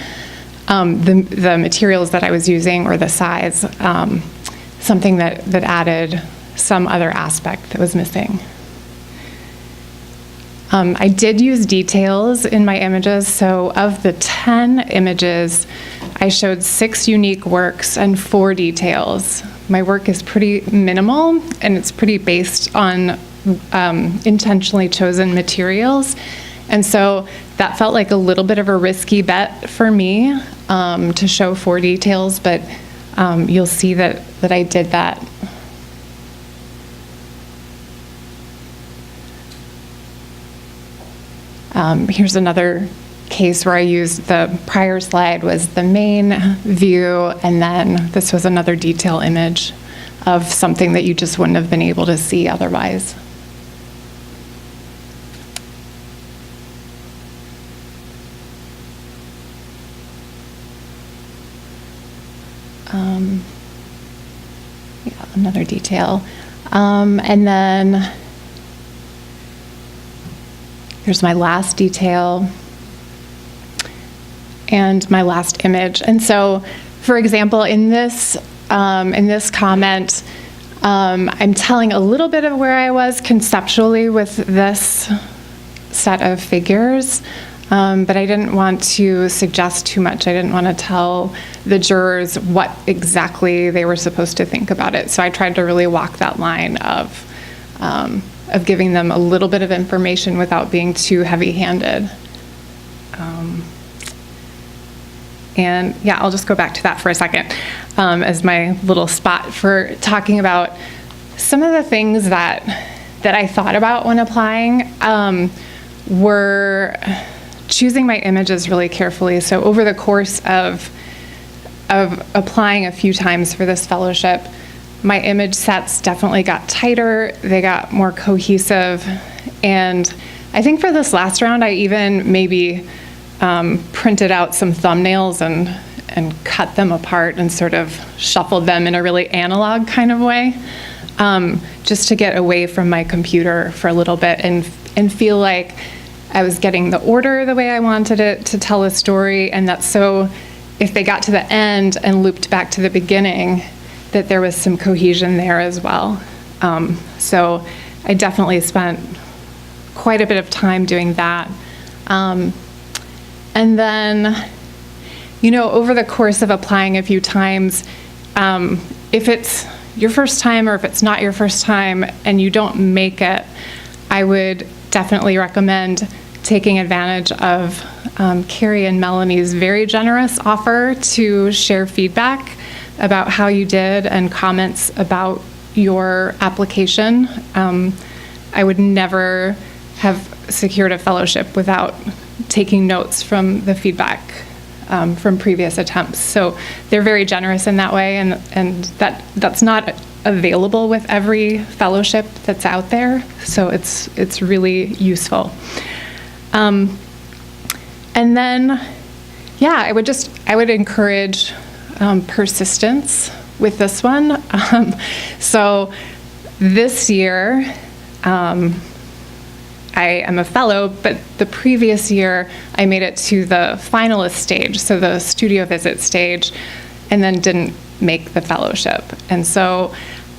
the materials that I was using or the size, something that added some other aspect that was missing. I did use details in my images, so of the 10 images, I showed 6 unique works and 4 details. My work is pretty minimal, and it's pretty based on intentionally chosen materials, and so that felt like a little bit of a risky bet for me to show 4 details, but you'll see that I did that. Here's another case where I used the prior slide was the main view, and then this was another detail image of something that you just wouldn't have been able to see otherwise. Yeah, another detail. And then here's my last detail and my last image. And so, for example, in this comment, I'm telling a little bit of where I was conceptually with this set of figures, but I didn't want to suggest too much. I didn't want to tell the jurors what exactly they were supposed to think about it. So I tried to really walk that line of giving them a little bit of information without being too heavy-handed. And yeah, I'll just go back to that for a second as my little spot for talking about some of the things that I thought about when applying were choosing my images really carefully. So over the course of applying a few times for this fellowship, my image sets definitely got tighter, they got more cohesive, and I think for this last round I even maybe printed out some thumbnails and cut them apart and sort of shuffled them in a really analog kind of way, just to get away from my computer for a little bit and feel like I was getting the order the way I wanted it to tell a story, and that so if they got to the end and looped back to the beginning, that there was some cohesion there as well. So I definitely spent quite a bit of time doing that. And then over the course of applying a few times, if it's your first time or if it's not your first time and you don't make it, I would definitely recommend taking advantage of Carrie and Melanie's very generous offer to share feedback about how you did and comments about your application. I would never have secured a fellowship without taking notes from the feedback from previous attempts. So they're very generous in that way, and that's not available with every fellowship that's out there. So it's really useful. And then, I would encourage persistence with this one. So this year, I am a fellow, but the previous year I made it to the finalist stage, so the studio visit stage, and then didn't make the fellowship. And so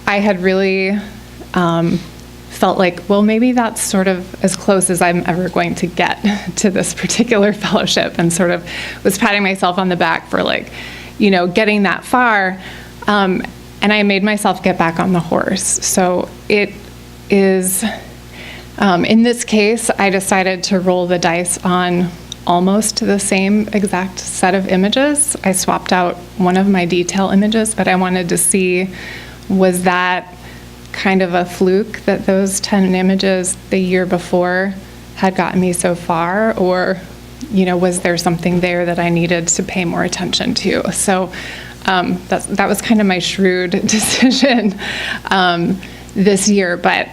I had really felt like, well, maybe that's sort of as close as I'm ever going to get to this particular fellowship, and sort of was patting myself on the back for getting that far. And I made myself get back on the horse. So it is... in this case, I decided to roll the dice on almost the same exact set of images. I swapped out one of my detail images, but I wanted to see, was that kind of a fluke that those 10 images the year before had gotten me so far, or was there something there that I needed to pay more attention to? So that was kind of my shrewd decision this year, but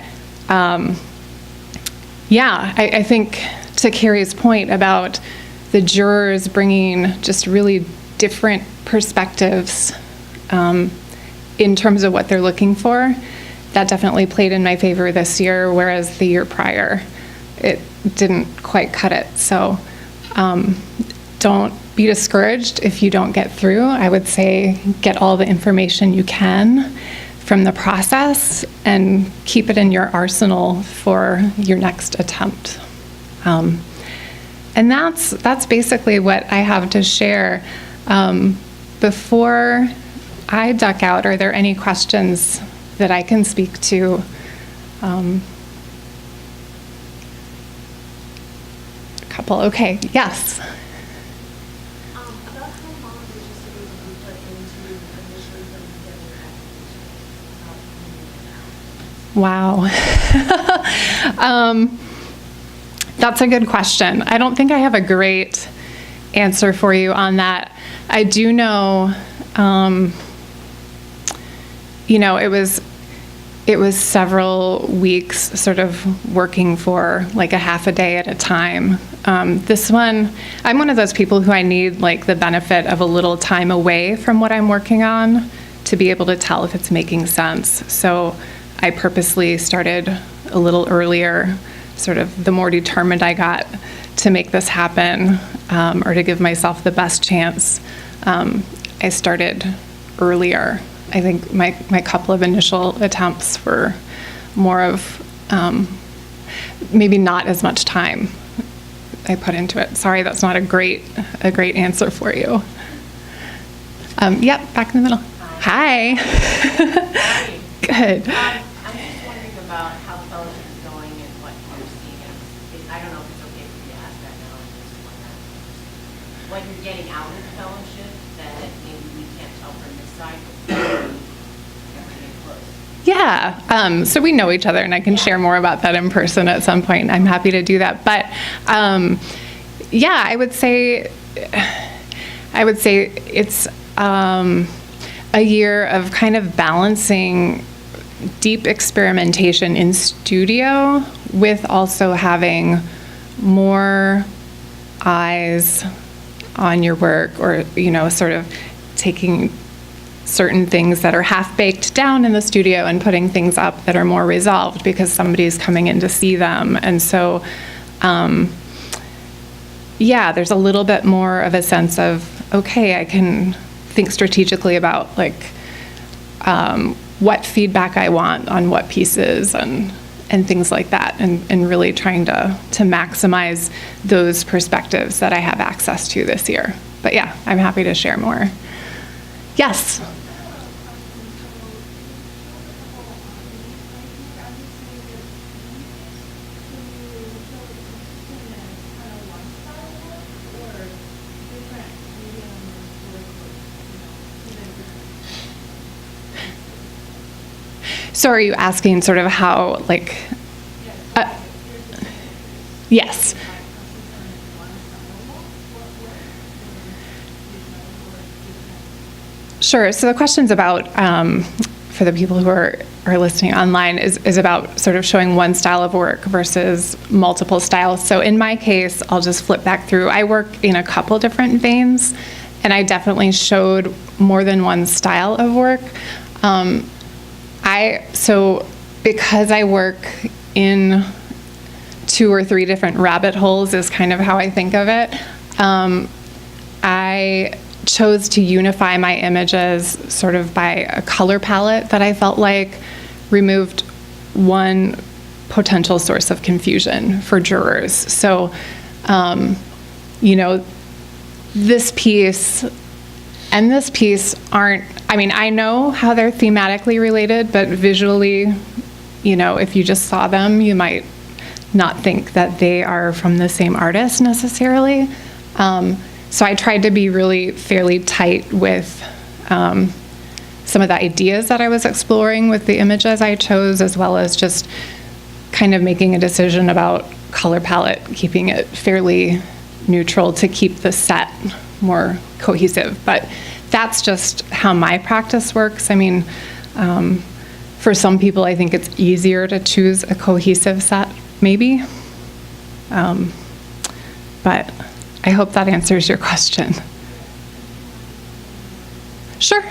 I think to Carrie's point about the jurors bringing just really different perspectives in terms of what they're looking for, that definitely played in my favor this year, whereas the year prior, it didn't quite cut it. So don't be discouraged if you don't get through. I would say get all the information you can from the process and keep it in your arsenal for your next attempt. And that's basically what I have to share. Before I duck out, are there any questions that I can speak to? A couple, okay, yes. About how long did you say you put into initially putting together your application? Wow. That's a good question. I don't think I have a great answer for you on that. I do know, it was several weeks sort of working for like a half a day at a time. This one, I'm one of those people who I need like the benefit of a little time away from what I'm working on to be able to tell if it's making sense. So I purposely started a little earlier, sort of the more determined I got to make this happen, or to give myself the best chance. I started earlier. I think my couple of initial attempts were more of maybe not as much time I put into it. Sorry, that's not a great answer for you. Yep, back in the middle. Hi. Hi. Good. I'm just wondering about how the fellowship is going and what you're seeing. I don't know if it's okay for you to ask that now. I'm just wondering what you're getting out of the fellowship that maybe we can't tell from this side, but we're getting close. Yeah, so we know each other, and I can share more about that in person at some point. I'm happy to do that. But I would say it's a year of kind of balancing deep experimentation in studio with also having more eyes on your work, or sort of taking certain things that are half-baked down in the studio and putting things up that are more resolved because somebody's coming in to see them. And so, there's a little bit more of a sense of, okay, I can think strategically about what feedback I want on what pieces and things like that, and really trying to maximize those perspectives that I have access to this year. But yeah, I'm happy to share more. Yes. So are you asking sort of how, like, yes. Sure. So the question's about, for the people who are listening online, is about sort of showing one style of work versus multiple styles. So in my case, I'll just flip back through. I work in a couple different veins, and I definitely showed more than one style of work. So because I work in 2 or 3 different rabbit holes is kind of how I think of it, I chose to unify my images sort of by a color palette that I felt like removed one potential source of confusion for jurors. So, this piece and this piece aren't, I mean, I know how they're thematically related, but visually, if you just saw them, you might not think that they are from the same artist necessarily. So I tried to be really fairly tight with some of the ideas that I was exploring with the images I chose, as well as just kind of making a decision about color palette, keeping it fairly neutral to keep the set more cohesive. But that's just how my practice works. I mean, for some people, I think it's easier to choose a cohesive set, maybe. But I hope that answers your question. Sure.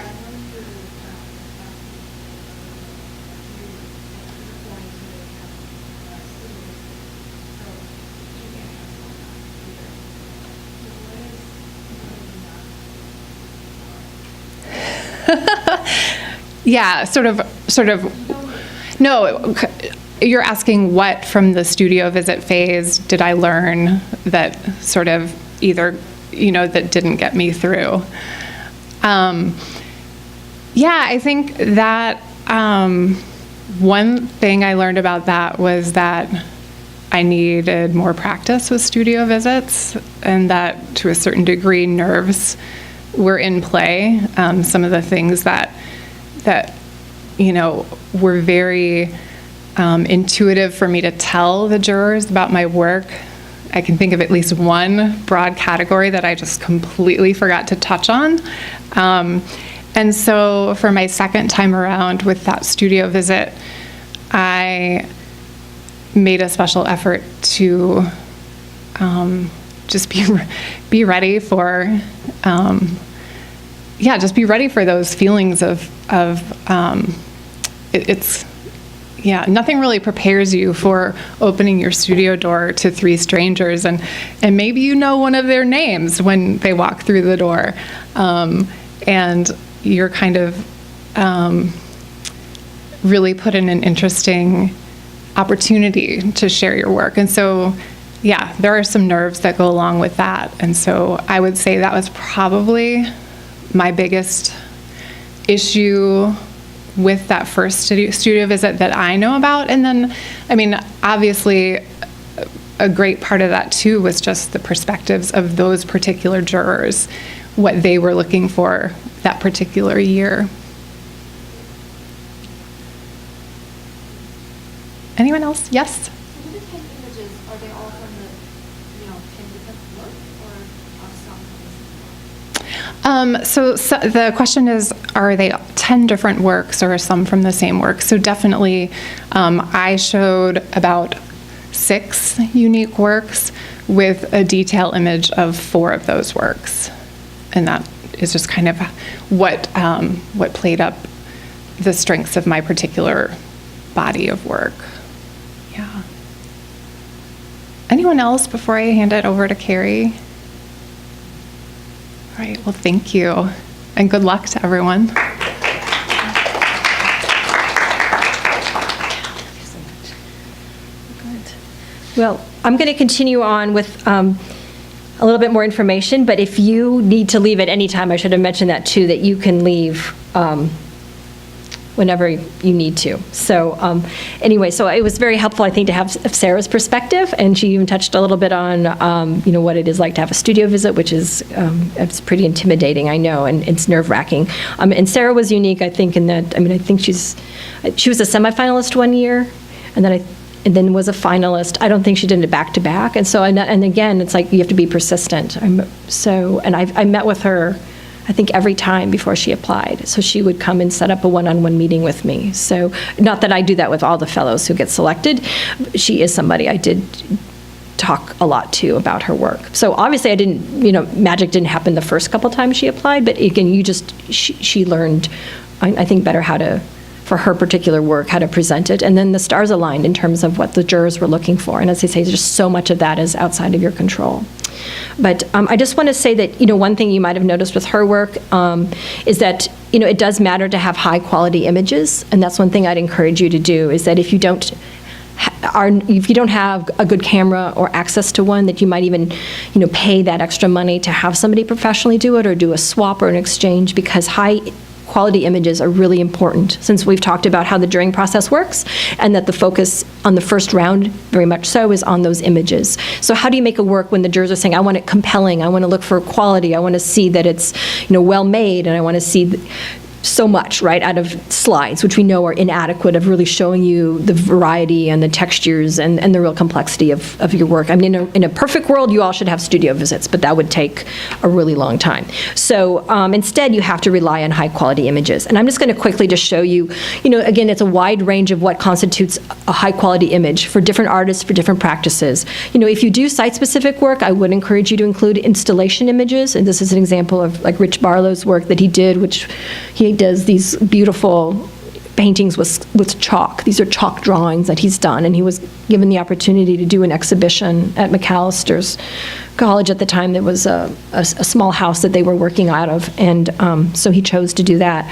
Yeah, sort of. No, you're asking what from the studio visit phase did I learn that sort of either, that didn't get me through. Yeah, I think that one thing I learned about that was that I needed more practice with studio visits, and that to a certain degree nerves were in play. Some of the things that were very intuitive for me to tell the jurors about my work. I can think of at least one broad category that I just completely forgot to touch on. And so for my second time around with that studio visit, I made a special effort to just be ready for, just be ready for those feelings of nothing really prepares you for opening your studio door to 3 strangers, and maybe one of their names when they walk through the door, and you're kind of really put in an interesting opportunity to share your work. And so, there are some nerves that go along with that. And so I would say that was probably my biggest issue with that first studio visit that I know about. And then, I mean, obviously, a great part of that too was just the perspectives of those particular jurors, what they were looking for that particular year. Anyone else? Yes? So with the 10 images, are they all from the, 10 different work, or are some from the same work? So the question is, are they 10 different works or some from the same work? So definitely, I showed about 6 unique works with a detail image of 4 of those works. And that is just kind of what played up the strengths of my particular body of work. Yeah. Anyone else before I hand it over to Carrie? All right, well, thank you, and good luck to everyone. Well, I'm going to continue on with a a little bit more information, but if you need to leave at any time, I should have mentioned that too, that you can leave whenever you need to. So anyway, so it was very helpful, I think, to have Sarah's perspective, and she even touched a little bit on, what it is like to have a studio visit, which is, it's pretty intimidating, I know, and it's nerve-wracking. And Sarah was unique, I think, in that, I think she was a semifinalist one year, and then was a finalist. I don't think she did it back-to-back, and so, and again, it's like you have to be persistent. I met with her, I think, every time before she applied. So she would come and set up a one-on-one meeting with me. So not that I do that with all the fellows who get selected. She is somebody I did talk a lot to about her work. So obviously I didn't, magic didn't happen the first couple times she applied, but again, she learned, I think, better how to, for her particular work, how to present it. And then the stars aligned in terms of what the jurors were looking for. And as I say, just so much of that is outside of your control. But I just want to say that, one thing you might have noticed with her work is that, it does matter to have high quality images. And that's one thing I'd encourage you to do, is that if you don't have a good camera or access to one, that you might even, pay that extra money to have somebody professionally do it, or do a swap or an exchange, because high quality images are really important, since we've talked about how the jurying process works, and that the focus on the first round, very much so, is on those images. So how do you make it work when the jurors are saying, I want it compelling, I want to look for quality, I want to see that it's, well made, and I want to see so much, right, out of slides, which we know are inadequate of really showing you the variety and the textures and the real complexity of your work. In a perfect world, you all should have studio visits, but that would take a really long time. So instead, you have to rely on high quality images. And I'm just going to quickly just show you, again, it's a wide range of what constitutes a high quality image for different artists, for different practices. If you do site-specific work, I would encourage you to include installation images. And this is an example of like Rich Barlow's work that he did, which he does these beautiful paintings with chalk. These are chalk drawings that he's done, and he was given the opportunity to do an exhibition at McAllister's College at the time. There was a small house that they were working out of, and so he chose to do that.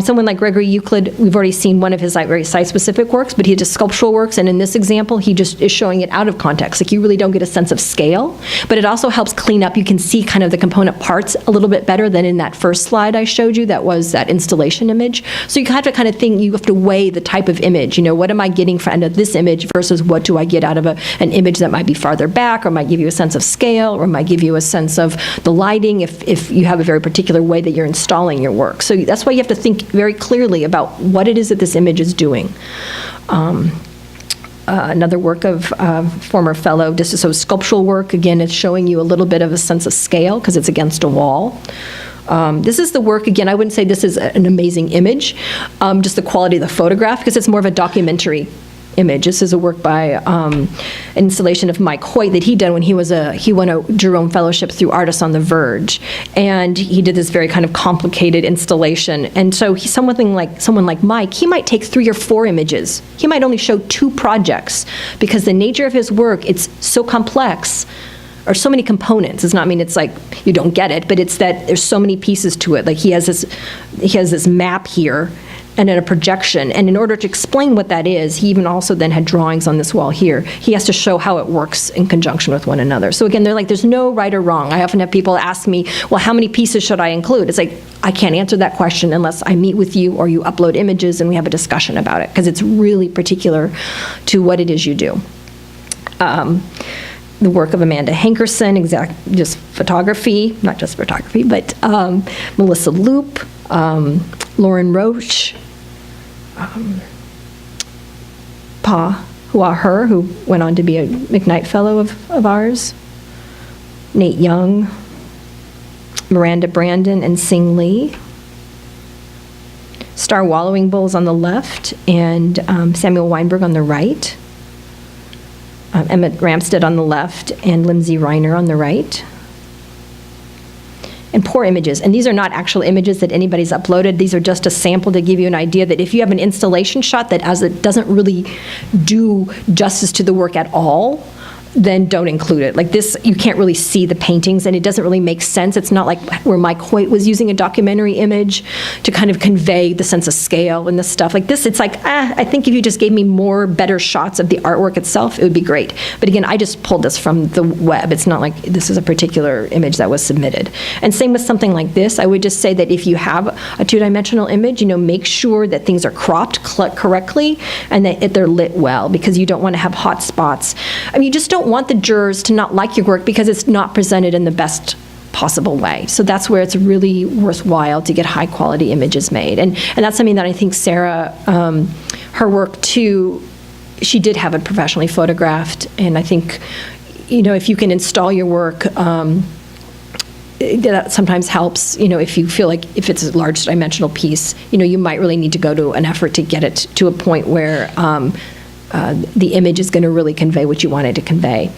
Someone like Gregory Euclid, we've already seen one of his very site-specific works, but he did sculptural works, and in this example, he just is showing it out of context. Like, you really don't get a sense of scale, but it also helps clean up. You can see kind of the component parts a little bit better than in that first slide I showed you, that was that installation image. So you have to kind of think, you have to weigh the type of image. What am I getting out of this image versus what do I get out of an image that might be farther back, or might give you a sense of scale, or might give you a sense of the lighting if you have a very particular way that you're installing your work. So that's why you have to think very clearly about what it is that this image is doing. Another work of former fellow, this is sculptural work. Again, it's showing you a little bit of a sense of scale because it's against a wall. This is the work, again, I wouldn't say this is an amazing image, just the quality of the photograph, because it's more of a documentary image. This is a work by an installation of Mike Hoyt that he did when he won a Jerome Fellowship through Artists on the Verge, and he did this very kind of complicated installation. And so someone like Mike, he might take 3 or 4 images. He might only show 2 projects, because the nature of his work, it's so complex, or so many components. It's not mean it's like you don't get it, but it's that there's so many pieces to it. Like he has this map here, and then a projection. And in order to explain what that is, he even also then had drawings on this wall here. He has to show how it works in conjunction with one another. So again, they're like, there's no right or wrong. I often have people ask me, well, how many pieces should I include? It's like, I can't answer that question unless I meet with you or you upload images and we have a discussion about it, because it's really particular to what it is you do. The work of Amanda Hankerson, just photography, not just photography, but Melissa Loop, Lauren Roach, Pa Hua-her, who went on to be a McKnight Fellow of ours, Nate Young, Miranda Brandon, and Sing Lee. Star Wallowing Bulls on the left, and Samuel Weinberg on the right. Emmett Ramstead on the left, and Lindsay Reiner on the right. And poor images. And these are not actual images that anybody's uploaded. These are just a sample to give you an idea that if you have an installation shot that as it doesn't really do justice to the work at all, then don't include it. Like this, you can't really see the paintings, and it doesn't really make sense. It's not like where Mike Hoyt was using a documentary image to kind of convey the sense of scale and this stuff. Like this, it's like, I think if you just gave me more better shots of the artwork itself, it would be great. But again, I just pulled this from the web. It's not like this is a particular image that was submitted. And same with something like this, I would just say that if you have a two-dimensional image, make sure that things are cropped correctly and that they're lit well, because you don't want to have hot spots. I mean, you just don't want the jurors to not like your work because it's not presented in the best possible way. So that's where it's really worthwhile to get high quality images made. And that's something that I think Sarah, her work too, she did have it professionally photographed. And I think, if you can install your work, that sometimes helps, if you feel like if it's a large dimensional piece, you might really need to go to an effort to get it to a point where the image is going to really convey what you wanted to convey.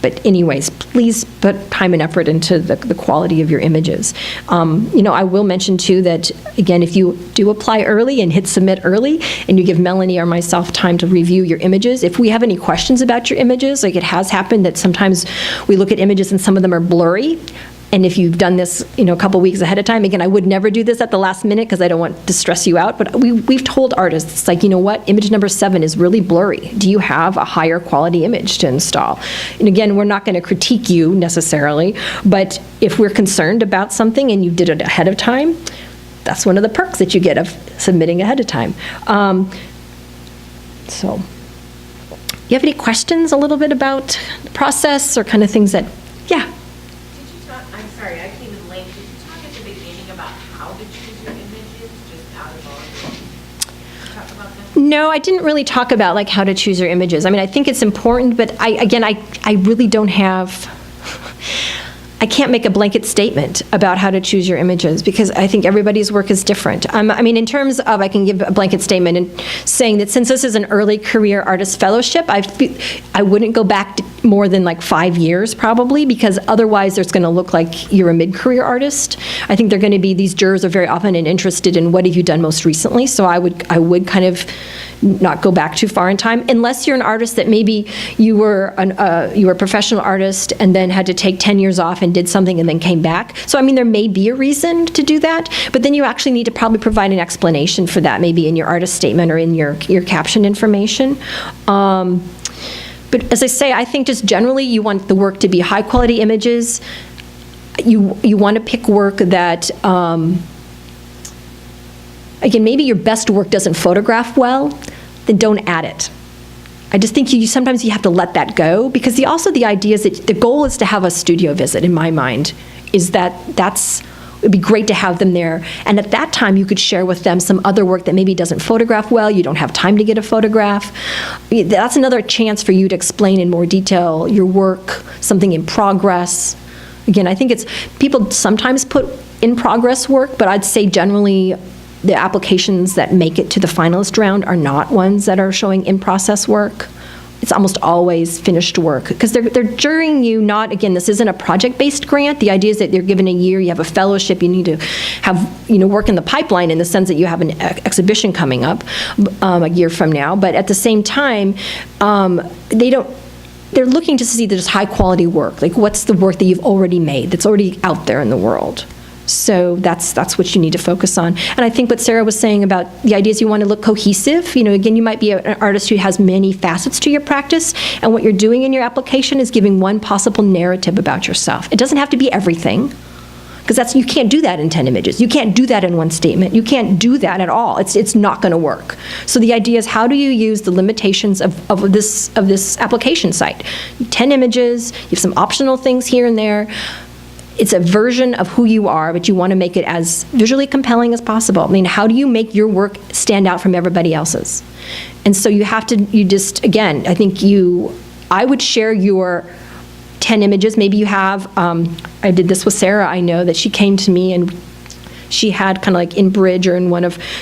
But anyways, please put time and effort into the quality of your images. I will mention too that, again, if you do apply early and hit submit early, and you give Melanie or myself time to review your images, if we have any questions about your images, like it has happened that sometimes we look at images and some of them are blurry, and if you've done this, a couple weeks ahead of time, again, I would never do this at the last minute because I don't want to stress you out, but we've told artists, like, what, image number 7 is really blurry. Do you have a higher quality image to install? And again, we're not going to critique you necessarily, but if we're concerned about something and you did it ahead of time, that's one of the perks that you get of submitting ahead of time. So, you have any questions a little bit about the process or kind of things that, yeah? I'm sorry, I came in late. Did you talk at the beginning about how to choose your images, just out of all talk about that? No, I didn't really talk about like how to choose your images. I mean, I think it's important, but I really don't have, I can't make a blanket statement about how to choose your images because I think everybody's work is different. I mean, in terms of, I can give a blanket statement in saying that since this is an early career artist fellowship, I wouldn't go back to more than like 5 years probably, because otherwise it's going to look like you're a mid-career artist. I think they're going to be, these jurors are very often interested in what have you done most recently, so I would kind of not go back too far in time, unless you're an artist that maybe you were a professional artist and then had to take 10 years off and did something and then came back. So I mean, there may be a reason to do that, but then you actually need to probably provide an explanation for that, maybe in your artist statement or in your caption information. But as I say, I think just generally you want the work to be high quality images. You want to pick work that, again, maybe your best work doesn't photograph well, then don't add it. I just think sometimes you have to let that go, because the idea is that the goal is to have a studio visit, in my mind, is it'd be great to have them there. And at that time, you could share with them some other work that maybe doesn't photograph well, you don't have time to get a photograph. That's another chance for you to explain in more detail your work, something in progress. Again, I think people sometimes put in progress work, but I'd say generally the applications that make it to the finalist round are not ones that are showing in-process work. It's almost always finished work, because they're jurying you not, again, this isn't a project-based grant. The idea is that they're given a year, you have a fellowship, you need to have, work in the pipeline in the sense that you have an exhibition coming up a year from now. But at the same time, they're looking to see there's high-quality work. Like, what's the work that you've already made that's already out there in the world? So that's what you need to focus on. And I think what Sarah was saying about the idea is you want to look cohesive. Again, you might be an artist who has many facets to your practice, and what you're doing in your application is giving one possible narrative about yourself. It doesn't have to be everything, because you can't do that in 10 images. You can't do that in one statement. You can't do that at all. It's not going to work. So the idea is, how do you use the limitations of this application site? 10 images, you have some optional things here and there. It's a version of who you are, but you want to make it as visually compelling as possible. I mean, how do you make your work stand out from everybody else's? And so again, I think I would share your 10 images. Maybe you have, I did this with Sarah. I know that she came to me and she had kind of like in Bridge or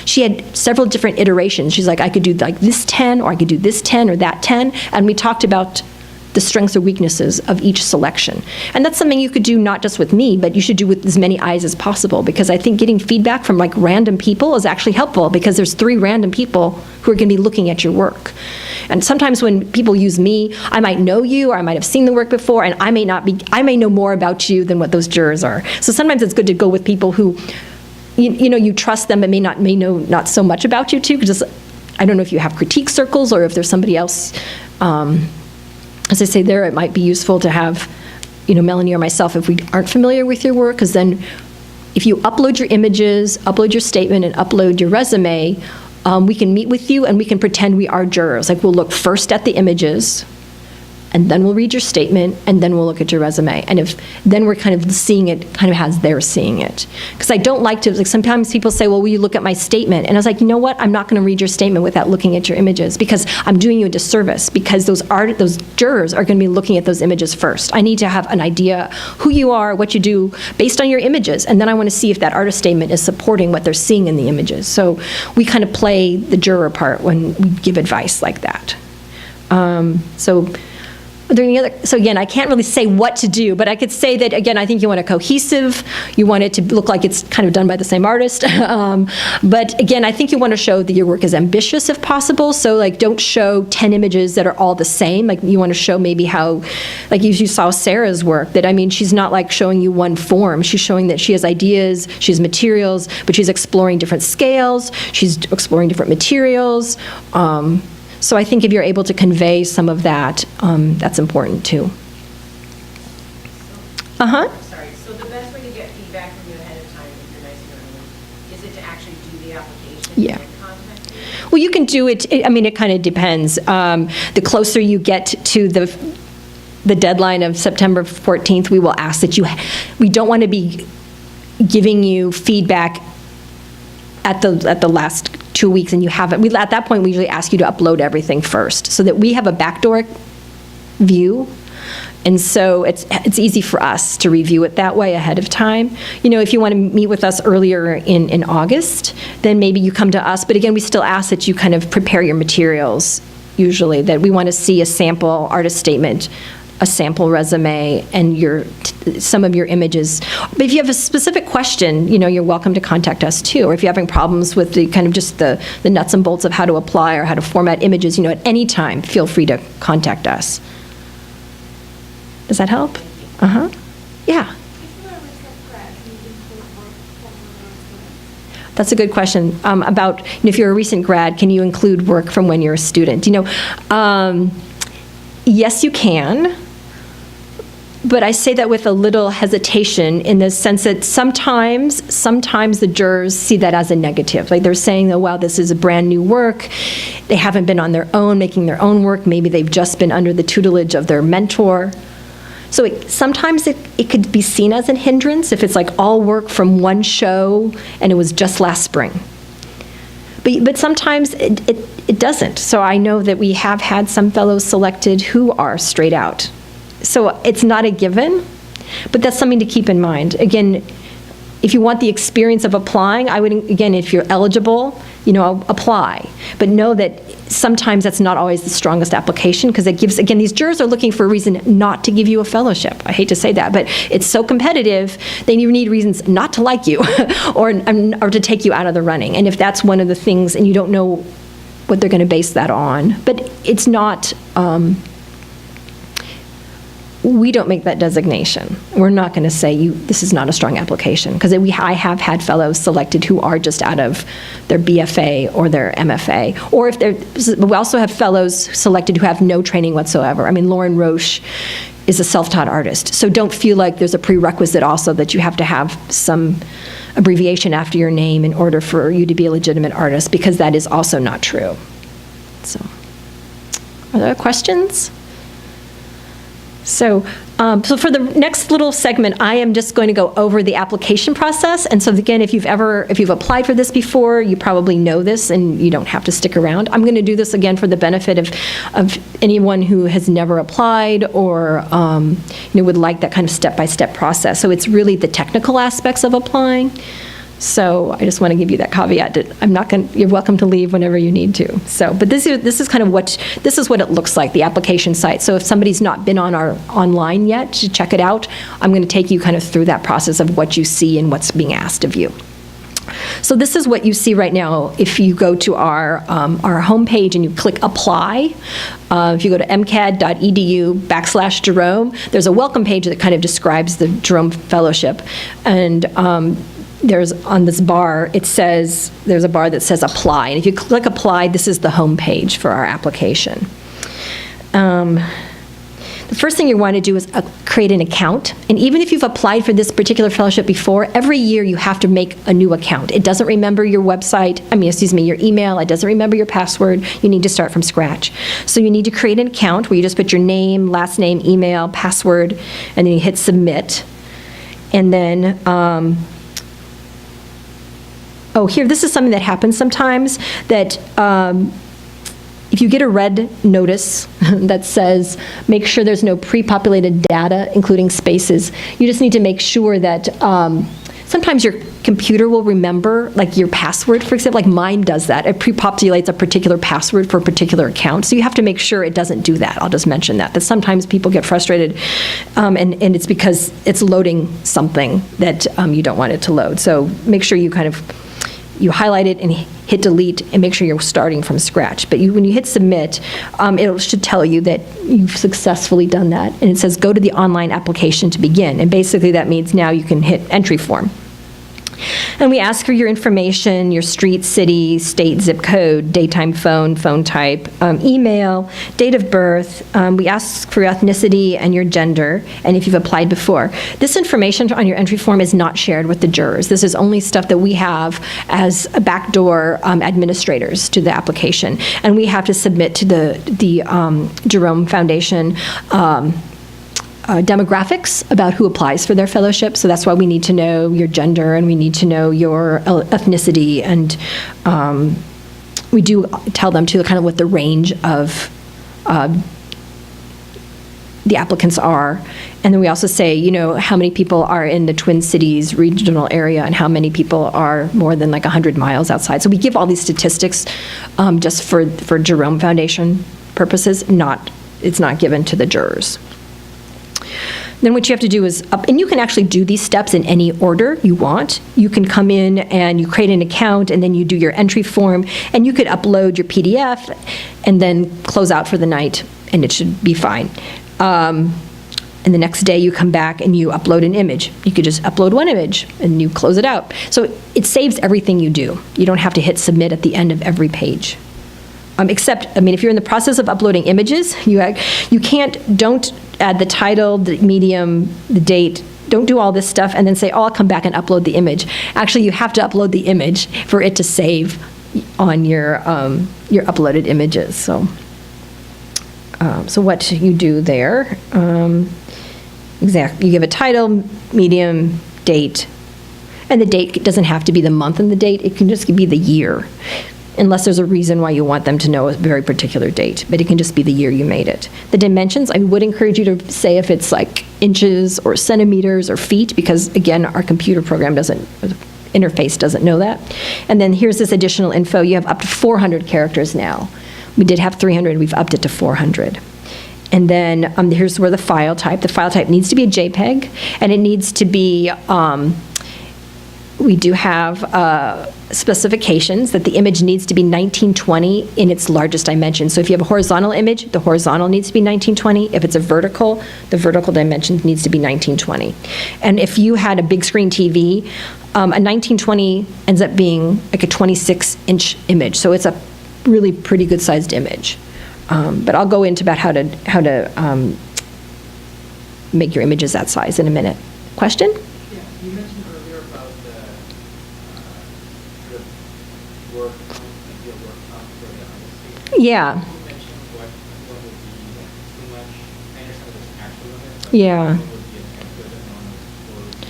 she had several different iterations. She's like, I could do like this 10, or I could do this 10 or that 10. And we talked about the strengths or weaknesses of each selection. And that's something you could do not just with me, but you should do with as many eyes as possible, because I think getting feedback from like random people is actually helpful, because there's 3 random people who are going to be looking at your work. And sometimes when people use me, I might know you, or I might have seen the work before, and I may know more about you than what those jurors are. So sometimes it's good to go with people who, you know, you trust them, but may know not so much about you too, because I don't know if you have critique circles or if there's somebody else. As I say there, it might be useful to have, you know, Melanie or myself, if we aren't familiar with your work, because then if you upload your images, upload your statement, and upload your resume, we can meet with you and we can pretend we are jurors. Like, we'll look first at the images, and then we'll read your statement, and then we'll look at your resume. And then we're kind of seeing it kind of as they're seeing it. Because I don't like to, like, sometimes people say, well, will you look at my statement? And I was like, you know what? I'm not going to read your statement without looking at your images, because I'm doing you a disservice, because those jurors are going to be looking at those images first. I need to have an idea who you are, what you do, based on your images. And then I want to see if that artist statement is supporting what they're seeing in the images. So we kind of play the juror part when we give advice like that. Are there any other? So again, I can't really say what to do, but I could say that, again, I think you want a cohesive, you want it to look like it's kind of done by the same artist. But again, I think you want to show that your work is ambitious if possible. So like, don't show 10 images that are all the same. Like, you want to show maybe how, like you saw Sarah's work, that, I mean, she's not like showing you one form. She's showing that she has ideas, she has materials, but she's exploring different scales, she's exploring different materials. So I think if you're able to convey some of that, that's important too. Sorry, so the best way to get feedback from you ahead of time, if you're nice and early, is it to actually do the application Yeah. and contact you? Well, you can do it, I mean, it kind of depends. The closer you get to the deadline of September 14th, we will ask that we don't want to be giving you feedback at the last 2 weeks and you haven't. At that point, we usually ask you to upload everything first, so that we have a backdoor view. And so it's easy for us to review it that way ahead of time. You know, if you want to meet with us earlier in August, then maybe you come to us. But again, we still ask that you kind of prepare your materials, usually, that we want to see a sample artist statement, a sample resume, and some of your images. But if you have a specific question, you know, you're welcome to contact us too. Or if you're having problems with the kind of just the nuts and bolts of how to apply or how to format images, you know, at any time, feel free to contact us. Does that help? Yeah. That's a good question. About, you know, if you're a recent grad, can you include work from when you're a student? You know, yes, you can. But I say that with a little hesitation, in the sense that sometimes the jurors see that as a negative. Like, they're saying, oh, wow, this is a brand new work. They haven't been on their own, making their own work. Maybe they've just been under the tutelage of their mentor. So sometimes it could be seen as a hindrance if it's like all work from one show and it was just last spring. But sometimes it doesn't. So I know that we have had some fellows selected who are straight out. So it's not a given, but that's something to keep in mind. Again, if you want the experience of applying, I would, again, if you're eligible, you know, apply. But know that sometimes that's not always the strongest application, because it gives, again, these jurors are looking for a reason not to give you a fellowship. I hate to say that, but it's so competitive, they need reasons not to like you or to take you out of the running. And if that's one of the things, and you don't know what they're going to base that on, but it's not, we don't make that designation. We're not going to say this is not a strong application, because I have had fellows selected who are just out of their BFA or their MFA, or we also have fellows selected who have no training whatsoever. I mean, Lauren Roche is a self-taught artist, so don't feel like there's a prerequisite also that you have to have some abbreviation after your name in order for you to be a legitimate artist, because that is also not true. So, are there questions? So for the next little segment, I am just going to go over the application process. And so again, if you've applied for this before, you probably know this and you don't have to stick around. I'm going to do this again for the benefit of anyone who has never applied or would like that kind of step-by-step process. So it's really the technical aspects of applying. So I just want to give you that caveat that you're welcome to leave whenever you need to. So, but this is kind of what it looks like, the application site. So if somebody's not been on our online yet to check it out, I'm going to take you kind of through that process of what you see and what's being asked of you. So this is what you see right now if you go to our homepage and you click apply. If you go to mcad.edu/Jerome, there's a welcome page that kind of describes the Jerome Fellowship. And there's on this bar, there's a bar that says apply. And if you click apply, this is the home page for our application. The first thing you want to do is create an account. And even if you've applied for this particular fellowship before, every year you have to make a new account. It doesn't remember your website, your email. It doesn't remember your password. You need to start from scratch. So you need to create an account where you just put your name, last name, email, password, and then you hit submit. And then, here, this is something that happens sometimes, that if you get a red notice that says, make sure there's no pre-populated data, including spaces, you just need to make sure that sometimes your computer will remember, like your password, for example, like mine does that. It pre-populates a particular password for a particular account. So you have to make sure it doesn't do that. I'll just mention that sometimes people get frustrated, and it's because it's loading something that you don't want it to load. So make sure you you highlight it and hit delete and make sure you're starting from scratch. But when you hit submit, it should tell you that you've successfully done that. And it says go to the online application to begin. And basically that means now you can hit entry form. And we ask for your information, your street, city, state, zip code, daytime phone, phone type, email, date of birth. We ask for your ethnicity and your gender, and if you've applied before. This information on your entry form is not shared with the jurors. This is only stuff that we have as a backdoor administrators to the application. And we have to submit to the Jerome Foundation demographics about who applies for their fellowship. So that's why we need to know your gender and we need to know your ethnicity. And we do tell them to kind of what the range of the applicants are. And then we also say, how many people are in the Twin Cities regional area and how many people are more than like 100 miles outside. So we give all these statistics just for Jerome Foundation purposes. It's not given to the jurors. Then what you have to do is and you can actually do these steps in any order you want. You can come in and you create an account and then you do your entry form and you could upload your PDF and then close out for the night and it should be fine. And the next day you come back and you upload an image. You could just upload one image and you close it out. So it saves everything you do. You don't have to hit submit at the end of every page. Except, if you're in the process of uploading images, don't add the title, the medium, the date, don't do all this stuff and then say, I'll come back and upload the image. Actually, you have to upload the image for it to save on your uploaded images. So what you do there, you give a title, medium, date, and the date doesn't have to be the month and the date, it can just be the year. Unless there's a reason why you want them to know a very particular date, but it can just be the year you made it. The dimensions, I would encourage you to say if it's like inches or centimeters or feet, because again, our computer program interface doesn't know that. And then here's this additional info. You have up to 400 characters now. We did have 300, we've upped it to 400. And then here's where the file type needs to be a JPEG, and it needs to be, we do have specifications that the image needs to be 1920 in its largest dimension. So if you have a horizontal image, the horizontal needs to be 1920. If it's a vertical, the vertical dimension needs to be 1920. And if you had a big screen TV, a 1920 ends up being like a 26-inch image. So it's a really pretty good sized image. But I'll go into about how to make your images that size in a minute. Question? Yeah, you mentioned earlier about the work ideal work for the honesty. Yeah. You mentioned what would be too much. I understand there's actual limit. But Yeah. what would be a good amount of words per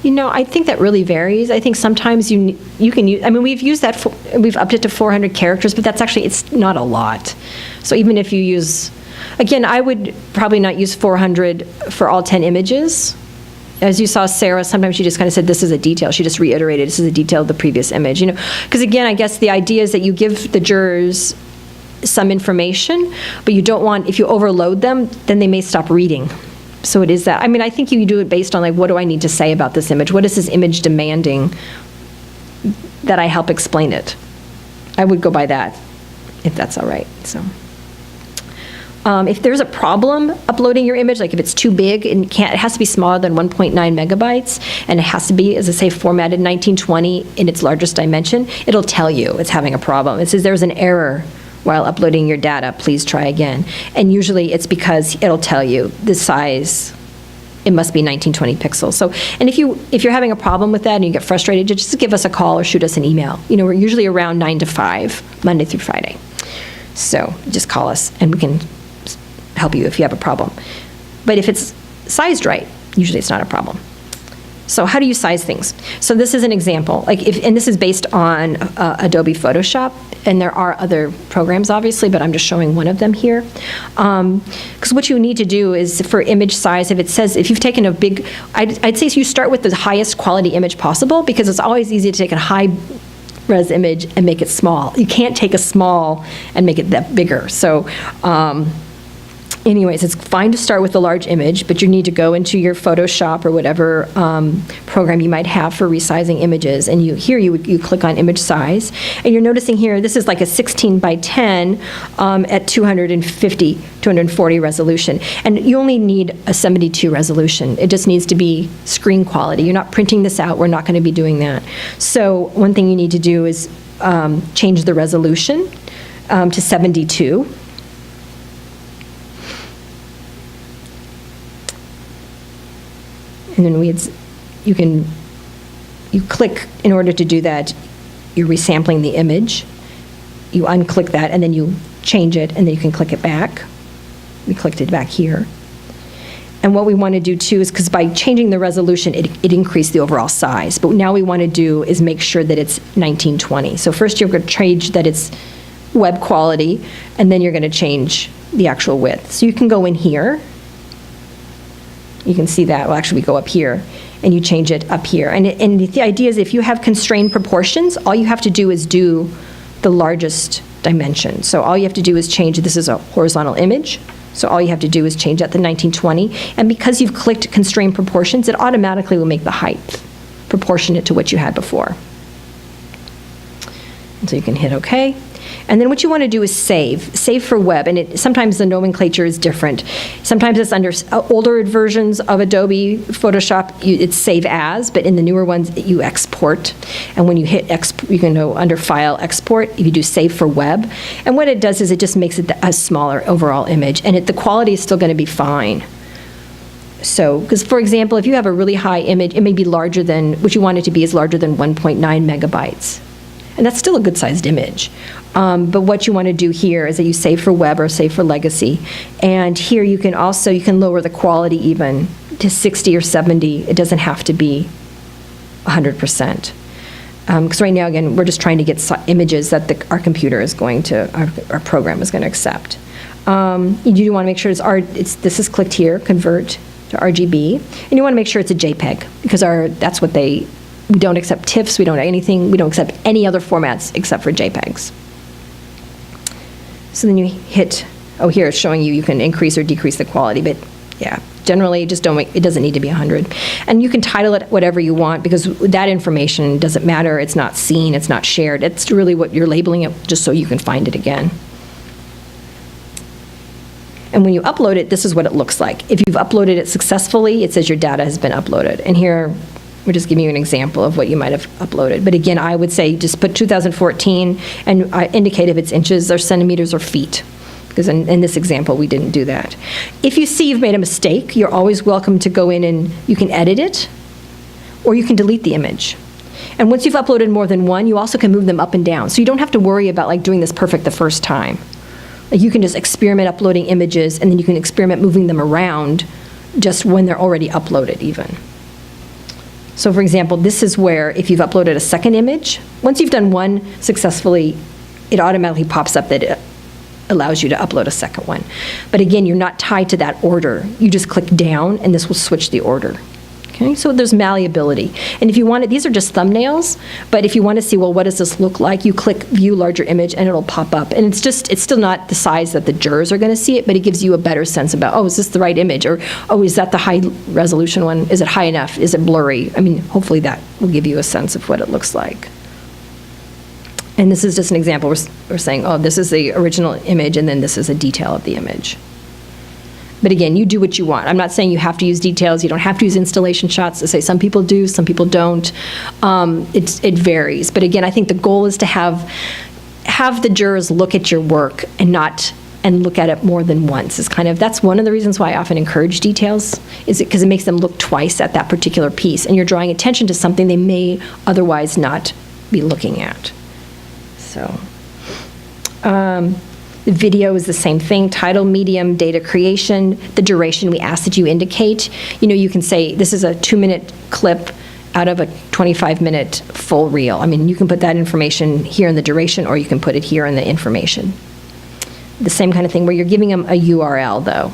image? I think that really varies. I think sometimes you can use, we've used that, we've upped it to 400 characters, but it's not a lot. So even if you use, again, I would probably not use 400 for all 10 images. as you saw Sarah, sometimes she just kind of said, this is a detail. She just reiterated, this is a detail of the previous image, you know. Because again, I guess the idea is that you give the jurors some information, but you don't want, if you overload them, then they may stop reading. So it is that. I mean, I think you do it based on, like, what do I need to say about this image? What is this image demanding that I help explain it? I would go by that, if that's all right, so. If there's a problem uploading your image, like if it's too big and it has to be smaller than 1.9 megabytes, and it has to be, as I say, formatted 1920 in its largest dimension, it'll tell you it's having a problem. It says there's an error while uploading your data, please try again. And usually it's because it'll tell you the size, it must be 1920 pixels. So, and if you're having a problem with that and you get frustrated, just give us a call or shoot us an email. You know, we're usually around 9 to 5, Monday through Friday. So just call us and we can help you if you have a problem. But if it's sized right, usually it's not a problem. So how do you size things? So this is an example, and this is based on Adobe Photoshop, and there are other programs obviously, but I'm just showing one of them here. Because what you need to do is for image size, if you've taken a big, I'd say you start with the highest quality image possible, because it's always easy to take a high res image and make it small. You can't take a small and make it that bigger. So anyways, it's fine to start with a large image, but you need to go into your Photoshop or whatever program you might have for resizing images, and you click on image size, and you're noticing here, this is like a 16 by 10 at 240 resolution, and you only need a 72 resolution. It just needs to be screen quality. You're not printing this out. We're not going to be doing that. So one thing you need to do is change the resolution to 72. And then you click, in order to do that, you're resampling the image. You unclick that, and then you change it, and then you can click it back. We clicked it back here. And what we want to do too is, because by changing the resolution, it increased the overall size. But now we want to do is make sure that it's 1920. So first you're going to change that it's web quality, and then you're going to change the actual width. So you can go in here. You can see that. Well, actually, we go up here, and you change it up here. And the idea is, if you have constrained proportions, all you have to do is do the largest dimension. So all you have to do is change, this is a horizontal image, so all you have to do is change that to 1920. And because you've clicked constrained proportions, it automatically will make the height proportionate to what you had before. And so you can hit OK. And then what you want to do is save for web, and sometimes the nomenclature is different. Sometimes it's under older versions of Adobe Photoshop, it's save as, but in the newer ones, you export. And when you hit you can go under File, Export, if you do save for web. And what it does is it just makes it a smaller overall image, and the quality is still going to be fine. So, because for example, if you have a really high image, it may be larger than, what you want it to be is larger than 1.9 megabytes. And that's still a good-sized image. But what you want to do here is that you save for web or save for legacy. And here you can lower the quality even to 60 or 70. It doesn't have to be 100%. Because right now, again, we're just trying to get images that our computer is going to, our program is going to accept. You do want to make sure this is clicked here, convert to RGB. And you want to make sure it's a JPEG, because that's what we don't accept TIFFs, we don't anything, we don't accept any other formats except for JPEGs. So then you hit, here it's showing you can increase or decrease the quality, but yeah, generally just it doesn't need to be 100. And you can title it whatever you want, because that information doesn't matter, it's not seen, it's not shared, it's really what you're labeling it just so you can find it again. And when you upload it, this is what it looks like. If you've uploaded it successfully, it says your data has been uploaded. And here, we're just giving you an example of what you might have uploaded. But again, I would say just put 2014 and indicate if it's inches or centimeters or feet, because in this example, we didn't do that. If you see you've made a mistake, you're always welcome to go in and you can edit it, or you can delete the image. And once you've uploaded more than one, you also can move them up and down. So you don't have to worry about doing this perfect the first time. You can just experiment uploading images, and then you can experiment moving them around just when they're already uploaded even. So for example, this is where if you've uploaded a second image, once you've done one successfully, it automatically pops up that it allows you to upload a second one. But again, you're not tied to that order. You just click down and this will switch the order. Okay, so there's malleability. And if you want it, these are just thumbnails, but if you want to see, well, what does this look like, you click View Larger Image and it'll pop up. And it's still not the size that the jurors are going to see it, but it gives you a better sense about, oh, is this the right image? Or, oh, is that the high resolution one? Is it high enough? Is it blurry? I mean, hopefully that will give you a sense of what it looks like. And this is just an example. We're saying, oh, this is the original image, and then this is a detail of the image. But again, you do what you want. I'm not saying you have to use details. You don't have to use installation shots. I say some people do, some people don't. It varies. But again, I think the goal is to have the jurors look at your work and look at it more than once. That's one of the reasons why I often encourage details, is because it makes them look twice at that particular piece, and you're drawing attention to something they may otherwise not be looking at. So. The video is the same thing, title, medium, data creation, the duration we ask that you indicate. You can say this is a 2-minute clip out of a 25-minute full reel. I mean, you can put that information here in the duration, or you can put it here in the information. The same kind of thing where you're giving them a URL, though.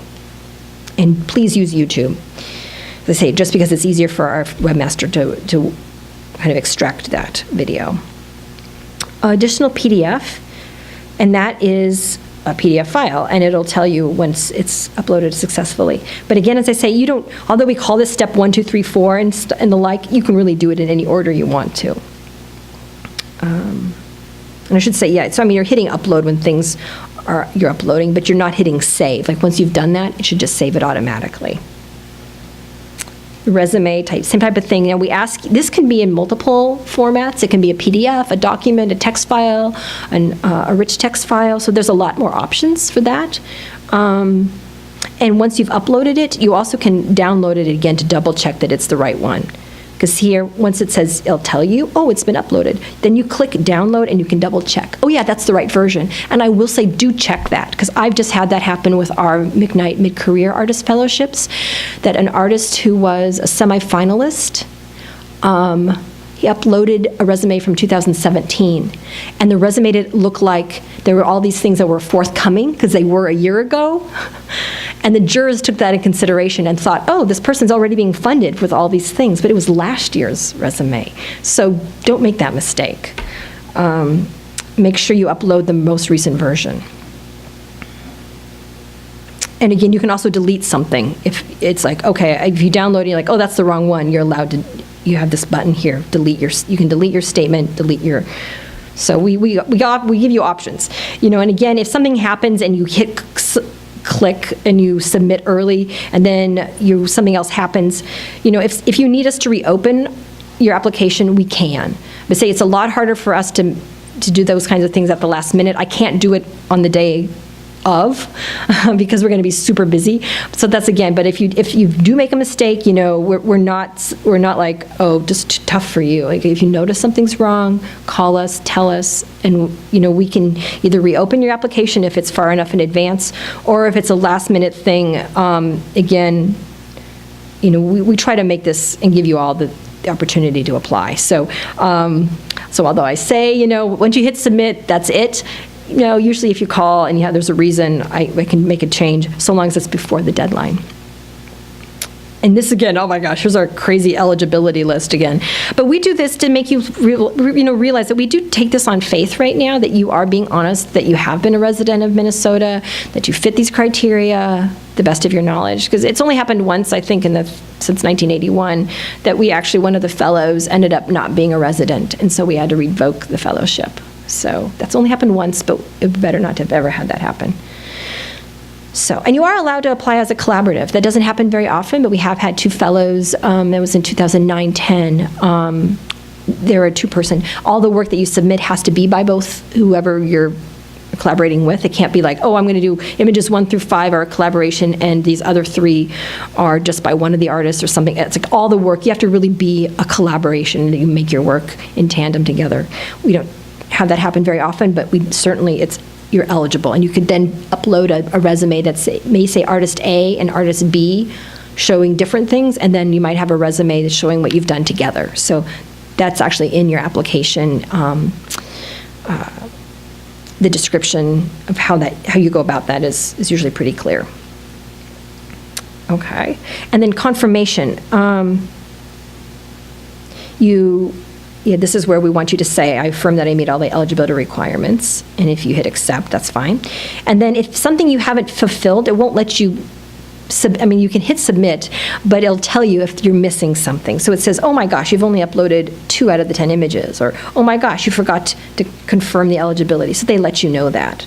And please use YouTube. As I say, just because it's easier for our webmaster to kind of extract that video. Additional PDF. And that is a PDF file, and it'll tell you once it's uploaded successfully. But again, as I say, although we call this step 1, 2, 3, 4 and the like, you can really do it in any order you want to. And I should say, yeah, so I mean, you're hitting upload when you're uploading, but you're not hitting save. Like once you've done that, it should just save it automatically. Resume type, same type of thing. Now we ask, this can be in multiple formats. It can be a PDF, a document, a text file, a rich text file. So there's a lot more options for that. And once you've uploaded it, you also can download it again to double check that it's the right one. Because here, once it says, it'll tell you, oh, it's been uploaded. Then you click download and you can double check. Oh yeah, that's the right version. And I will say, do check that, because I've just had that happen with our McKnight Mid-Career Artist Fellowships, that an artist who was a semifinalist, he uploaded a resume from 2017. And the resume didn't look like there were all these things that were forthcoming, because they were a year ago. And the jurors took that in consideration and thought, oh, this person's already being funded with all these things, but it was last year's resume. So don't make that mistake. Make sure you upload the most recent version. And again, you can also delete something. If it's like, okay, if you download it, you're like, oh, that's the wrong one, you're allowed to, you have this button here, you can delete your statement, so we give you options. And again, if something happens and you hit click and you submit early, and then something else happens, if you need us to reopen your application, we can. But say it's a lot harder for us to do those kinds of things at the last minute. I can't do it on the day of because we're going to be super busy. So that's again, but if you do make a mistake, we're not like, oh, just tough for you. Like if you notice something's wrong, call us, tell us, and we can either reopen your application if it's far enough in advance, or if it's a last minute thing, again, we try to make this and give you all the opportunity to apply. So although I say, once you hit submit, that's it. Usually if you call and there's a reason, I can make a change, so long as it's before the deadline. And this again, oh my gosh, here's our crazy eligibility list again. But we do this to make you realize that we do take this on faith right now, that you are being honest, that you have been a resident of Minnesota, that you fit these criteria, the best of your knowledge. Because it's only happened once, I think, since 1981, that one of the fellows ended up not being a resident, and so we had to revoke the fellowship. So that's only happened once, but it better not to have ever had that happen. So, and you are allowed to apply as a collaborative. That doesn't happen very often, but we have had 2 fellows. That was in 2009-10. They're a 2-person. All the work that you submit has to be by both whoever you're collaborating with. It can't be like, oh, I'm going to do images 1 through 5 are a collaboration, and these other 3 are just by one of the artists or something. It's like all the work. You have to really be a collaboration. You make your work in tandem together. We don't have that happen very often, but you're eligible, and you could then upload a resume that may say artist A and artist B, showing different things, and then you might have a resume that's showing what you've done together. So that's actually in your application. The description of how you go about that is usually pretty clear. Okay, and then confirmation. this is where we want you to say, I affirm that I meet all the eligibility requirements. And if you hit accept, that's fine. And then if something you haven't fulfilled, it won't let you you can hit submit, but it'll tell you if you're missing something. So it says, oh my gosh, you've only uploaded 2 out of the 10 images, or oh my gosh, you forgot to confirm the eligibility. So they let you know that.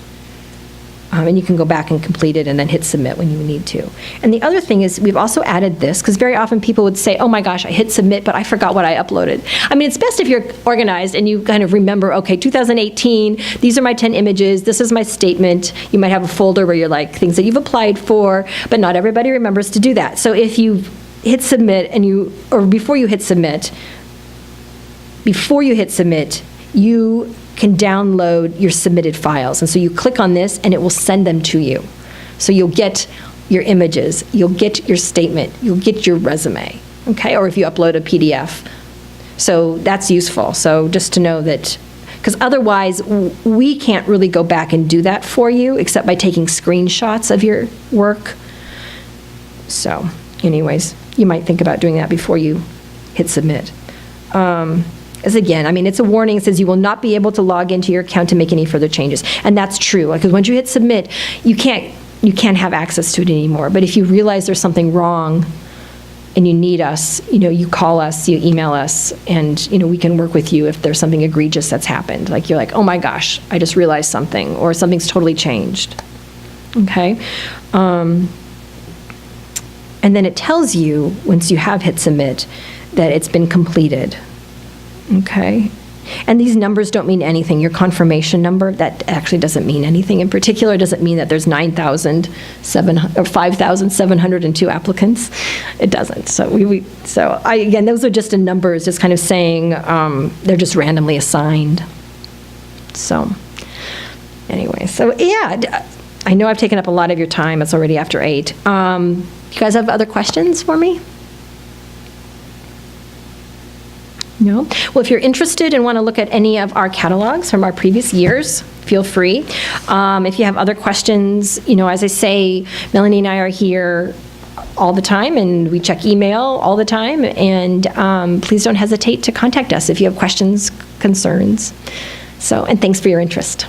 And you can go back and complete it and then hit submit when you need to. And the other thing is we've also added this, because very often people would say, oh my gosh, I hit submit, but I forgot what I uploaded. I mean, it's best if you're organized and you kind of remember, okay, 2018, these are my 10 images, this is my statement. You might have a folder where you're like, things that you've applied for, but not everybody remembers to do that. So if you hit submit or before you hit submit, you can download your submitted files. And so you click on this and it will send them to you. So you'll get your images, you'll get your statement, you'll get your resume, okay? Or if you upload a PDF. So that's useful. So just to know that, because otherwise we can't really go back and do that for you except by taking screenshots of your work. So anyways, you might think about doing that before you hit submit. As again, I mean, it's a warning. It says you will not be able to log into your account to make any further changes. And that's true, because once you hit submit, you can't have access to it anymore. But if you realize there's something wrong and you need us, you call us, you email us, and, we can work with you if there's something egregious that's happened. Like you're like, oh my gosh, I just realized something, or something's totally changed. Okay? And then it tells you, once you have hit submit, that it's been completed. Okay. And these numbers don't mean anything. Your confirmation number, that actually doesn't mean anything. In particular, it doesn't mean that there's 5,702 applicants. It doesn't. So again, those are just in numbers, just kind of saying they're just randomly assigned. So anyway, so yeah, I know I've taken up a lot of your time. It's already after 8. You guys have other questions for me? No? Well, if you're interested and want to look at any of our catalogs from our previous years, feel free. If you have other questions, as I say, Melanie and I are here all the time, and we check email all the time, and please don't hesitate to contact us if you have questions, concerns. And thanks for your interest.